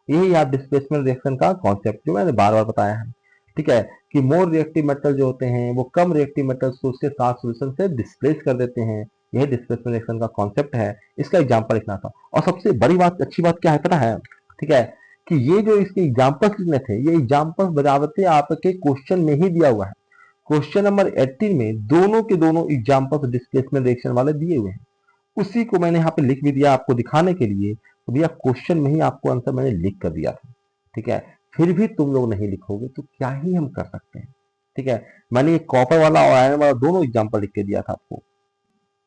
यही आप डिस्प्लेसमेंट रिएक्शन का कॉन्सेप्ट जो मैंने बार बार बताया है। ठीक है, कि मोर रिएक्टिव मेटल जो होते हैं वो कम रिएक्टिव मेटल्स को उसके साथ सॉल्यूशन से डिस्प्लेस कर देते हैं। यही डिस्प्लेसमेंट रिएक्शन का कॉन्सेप्ट है, इसका एग्जांपल लिखना था। और सबसे बड़ी बात, अच्छी बात क्या है पता है? ठीक है, कि ये जो इसके एग्जांपल्स लिखने थे, ये एग्जांपल्स बराबर आपके क्वेश्चन में ही दिया हुआ है। क्वेश्चन नंबर 18 में दोनों के दोनों एग्जांपल्स डिस्प्लेसमेंट रिएक्शन वाले दिए हुए हैं। उसी को मैंने यहाँ पे लिख भी दिया आपको दिखाने के लिए। तो भैया क्वेश्चन में ही आपको आंसर मैंने लिख कर दिया था। ठीक है, फिर भी तुम लोग नहीं लिखोगे तो क्या ही हम कर सकते हैं। ठीक है, मैंने ये कॉपर वाला और आयरन वाला दोनों एग्जांपल लिख के दिया था आपको।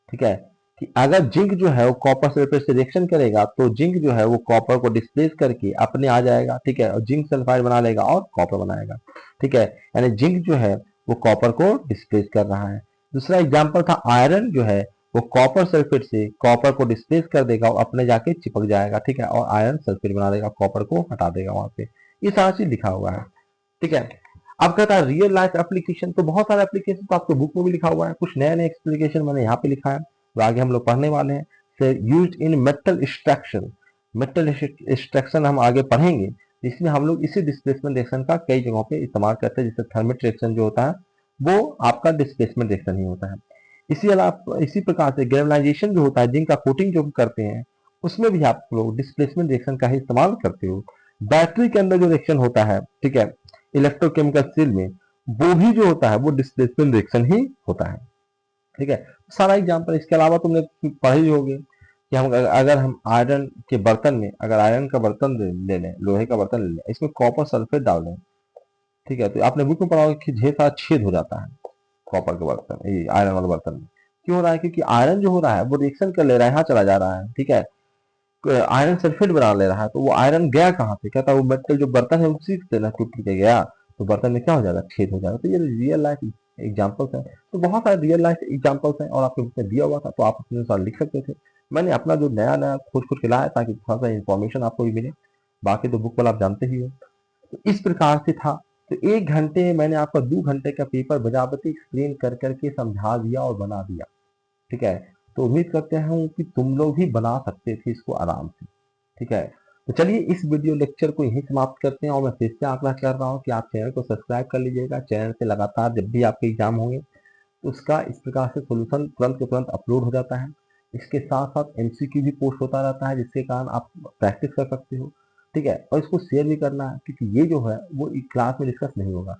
ठीक है, कि अगर जिंक जो है वो कॉपर सल्फेट से रिएक्शन करेगा तो जिंक जो है वो कॉपर को डिस्प्लेस करके अपने आ जाएगा, ठीक है, और जिंक सल्फाइड बना लेगा और कॉपर बनाएगा, ठीक है। यानी जिंक जो है वो कॉपर को डिस्प्लेस कर रहा है। दूसरा एग्जाम्पल था आयरन जो है वो कॉपर सल्फेट से कॉपर को डिस्प्लेस कर देगा और अपने जाके चिपक जाएगा, ठीक है, और आयरन सल्फेट बना देगा, कॉपर को हटा देगा वहां से। ये सारा चीज लिखा हुआ है, ठीक है। अब कहता है रियल लाइफ एप्लीकेशन, तो बहुत सारे एप्लीकेशन तो आपके बुक में भी लिखा हुआ है, कुछ नए नए एक्सप्लिकेशन मैंने यहाँ पे लिखा है, तो आगे हम लोग पढ़ने वाले हैं। से use in metal extraction, metal extraction हम आगे पढ़ेंगे, इसमें हम लोग इसी डिस्प्लेसमेंट रिएक्शन का कई जगहों पे इस्तेमाल करते हैं, जैसे थर्मिट रिएक्शन जो होता है वो आपका डिस्प्लेसमेंट रिएक्शन ही होता है। इसी प्रकार से गैल्वेनाइजेशन जो होता है, जिनका कोटिंग जो करते हैं, उसमें भी आप लोग डिस्प्लेसमेंट रिएक्शन का ही इस्तेमाल करते हो। बैटरी के अंदर जो रिएक्शन होता है, ठीक है, इलेक्ट्रोकेमिकल सेल में, वो भी जो होता है वो डिस्प्लेसमेंट रिएक्शन ही होता है, ठीक है। सारा एग्जाम्पल, इसके अलावा तुमने पढ़े ही होंगे कि हम अगर हम आयरन के बर्तन में, अगर आयरन का बर्तन ले लें, लोहे का बर्तन ले लें, इसमें कॉपर सल्फेट डाल दें, ठीक है, तो आपने बुक में पढ़ा होगा कि ढेर सारा छेद हो जाता है कॉपर के बर्तन, ये आयरन वाले बर्तन में। क्यों हो रहा है? क्योंकि आयरन जो हो रहा है वो रिएक्शन कर ले रहा है, यहाँ चला जा रहा है, ठीक है, आयरन सल्फेट बना ले रहा है, तो वो आयरन गया कहाँ पे? कहता है वो मेटल जो बर्तन है उसी से ना टूट के गया, तो बर्तन में क्या हो जाएगा? छेद हो जाएगा। तो ये रियल लाइफ एग्जांपल्स है, तो बहुत सारे रियल लाइफ एग्जांपल्स हैं और आपके बुक में दिया हुआ था, तो आप अपने अनुसार लिख सकते थे। मैंने अपना जो नया नया खोज खोज के लाया ताकि थोड़ा सा इन्फॉर्मेशन आपको भी मिले, बाकी तो बुक वाला आप जानते ही हो। तो इस प्रकार से था। तो 1 घंटे में मैंने आपका 2 घंटे का पेपर बजाबती एक्सप्लेन कर करके समझा दिया और बना दिया, ठीक है। तो उम्मीद करते हैं कि तुम लोग भी बना सकते थे इसको आराम से, ठीक है। तो चलिए इस वीडियो लेक्चर को यहीं समाप्त करते हैं और मैं फिर से आग्रह कर रहा हूँ कि आप चैनल को सब्सक्राइब कर लीजिएगा। चैनल पे लगातार जब भी आपके एग्जाम होंगे तो उसका इस प्रकार से सोल्यूशन तुरंत के तुरंत अपलोड हो जाता है। इसके साथ साथ एमसीक्यू भी पोस्ट होता रहता है, जिसके कारण आप प्रैक्टिस कर सकते हो, ठीक है। और इसको शेयर भी करना है, क्योंकि ये जो है वो क्लास में डिस्कस नहीं होगा।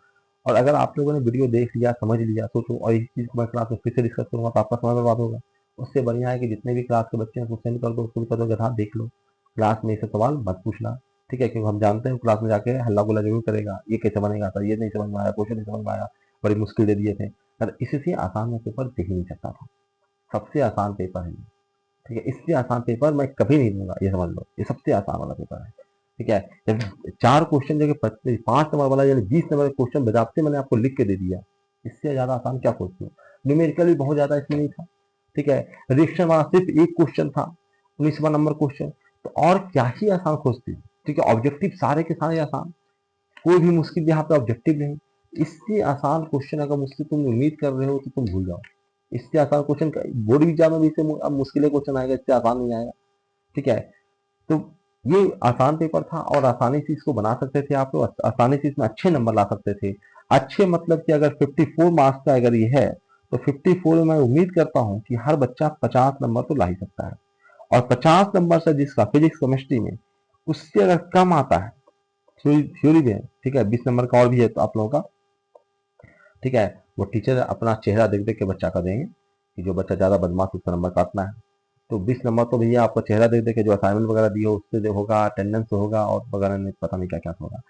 और अगर आप लोगों ने वीडियो देख लिया, समझ लिया, सोचो और इस चीज को मैं क्लास में फिर से डिस्कस करूंगा तो आपका समय बर्बाद होगा। उससे बढ़िया है कि जितने भी क्लास के बच्चे हैं उसको सेंड कर दो, उसको भी कर दो, हाँ देख लो, क्लास में ऐसे सवाल मत पूछना, ठीक है, क्योंकि हम जानते हैं क्लास में जाके हल्ला गुल्ला जरूर करेगा, ये कैसे बनेगा सर, ये नहीं समझ में आया, क्वेश्चन नहीं समझ में आया, बड़ी मुश्किल दे दिए थे सर। इससे आसान में पेपर दे ही नहीं सकता था, सबसे आसान पेपर है ये, ठीक है। इससे आसान पेपर मैं कभी नहीं दूंगा, ये समझ लो, ये सबसे आसान वाला पेपर है, ठीक है। जब 4 क्वेश्चन जगह 5 नंबर वाला यानी 20 नंबर का क्वेश्चन बजाते मैंने आपको लिख के दे दिया, इससे ज्यादा आसान क्या सोचते हो? न्यूमेरिकल भी बहुत ज्यादा इसमें नहीं था, ठीक है। रिएक्शन वाला सिर्फ एक क्वेश्चन था, 19वां नंबर क्वेश्चन, तो और क्या ही आसान खोजती, ठीक है। ऑब्जेक्टिव सारे के सारे आसान, कोई भी मुश्किल यहाँ पे ऑब्जेक्टिव नहीं। इससे आसान क्वेश्चन अगर मुझसे तुम उम्मीद कर रहे हो तो तुम भूल जाओ। इससे आसान क्वेश्चन बोर्ड एग्जाम में भी इससे अब मुश्किल क्वेश्चन आएगा, इससे आसान नहीं आएगा, ठीक है। तो ये आसान पेपर था और आसानी से इसको बना सकते थे आप लोग, आसानी से इसमें अच्छे नंबर ला सकते थे। अच्छे मतलब कि अगर 54 मार्क्स का अगर ये है तो 54 में मैं उम्मीद करता हूँ कि हर बच्चा 50 नंबर तो ला ही सकता है। और 50 नंबर से जिसका फिजिक्स केमिस्ट्री में उससे अगर कम आता है, थ्योरी में, ठीक है, 20 नंबर का और भी है तो आप लोगों का, ठीक है, वो टीचर अपना चेहरा देख देख के बच्चा का देंगे कि जो बच्चा ज्यादा बदमाश उसका नंबर काटना है। तो 20 नंबर तो भैया आपका चेहरा देख देख के जो असाइनमेंट वगैरह दिए हो उससे होगा, अटेंडेंस होगा और वगैरह नहीं, पता नहीं क्या क्या होगा।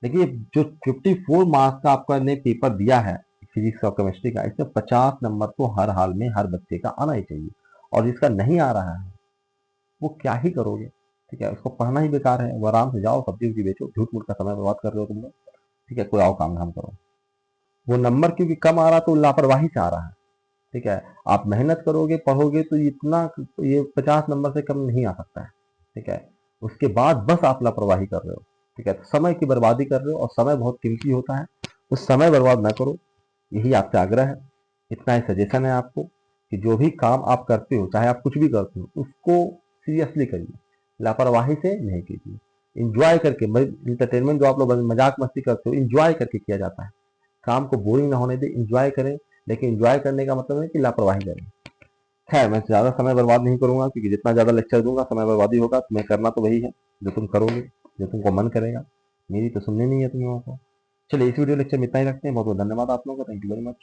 देखिए जो 54 मार्क्स का आपका ने पेपर दिया है फिजिक्स और केमिस्ट्री का, इसमें 50 नंबर तो हर हाल में हर बच्चे का आना ही चाहिए। और जिसका नहीं आ रहा है वो क्या ही करोगे, ठीक है, उसको पढ़ना ही बेकार है, वो आराम से जाओ सब्जी उब्जी बेचो, झूठ मूठ का समय बर्बाद कर रहे हो तुम लोग, ठीक है, कोई आओ काम धाम करो। वो नंबर क्योंकि कम आ रहा तो लापरवाही से आ रहा है, ठीक है। आप मेहनत करोगे पढ़ोगे तो इतना, ये 50 नंबर से कम नहीं आ सकता है, ठीक है। उसके बाद बस आप लापरवाही कर रहे हो, ठीक है, तो समय की बर्बादी कर रहे हो और समय बहुत कीमती होता है, उस समय बर्बाद ना करो, यही आपसे आग्रह है। इतना ही सजेशन है आपको कि जो भी काम आप करते हो, चाहे आप कुछ भी करते हो, उसको सीरियसली करिए, लापरवाही से नहीं कीजिए। इंजॉय करके, इंटरटेनमेंट जो आप लोग मजाक मस्ती करते हो, इंजॉय करके किया जाता है। काम को बोरिंग ना होने दे, इंजॉय करें, लेकिन इंजॉय करने का मतलब है कि लापरवाही करें। खैर मैं ज्यादा समय बर्बाद नहीं करूंगा, क्योंकि जितना ज्यादा लेक्चर दूंगा समय बर्बादी होगा, तो मैं करना तो वही है जो तुम करोगे, जो तुमको मन करेगा, मेरी तो सुननी नहीं है तुम लोगों को। चलिए इस वीडियो लेक्चर में इतना ही रखते हैं। बहुत बहुत धन्यवाद आप लोगों का, थैंक यू वेरी मच।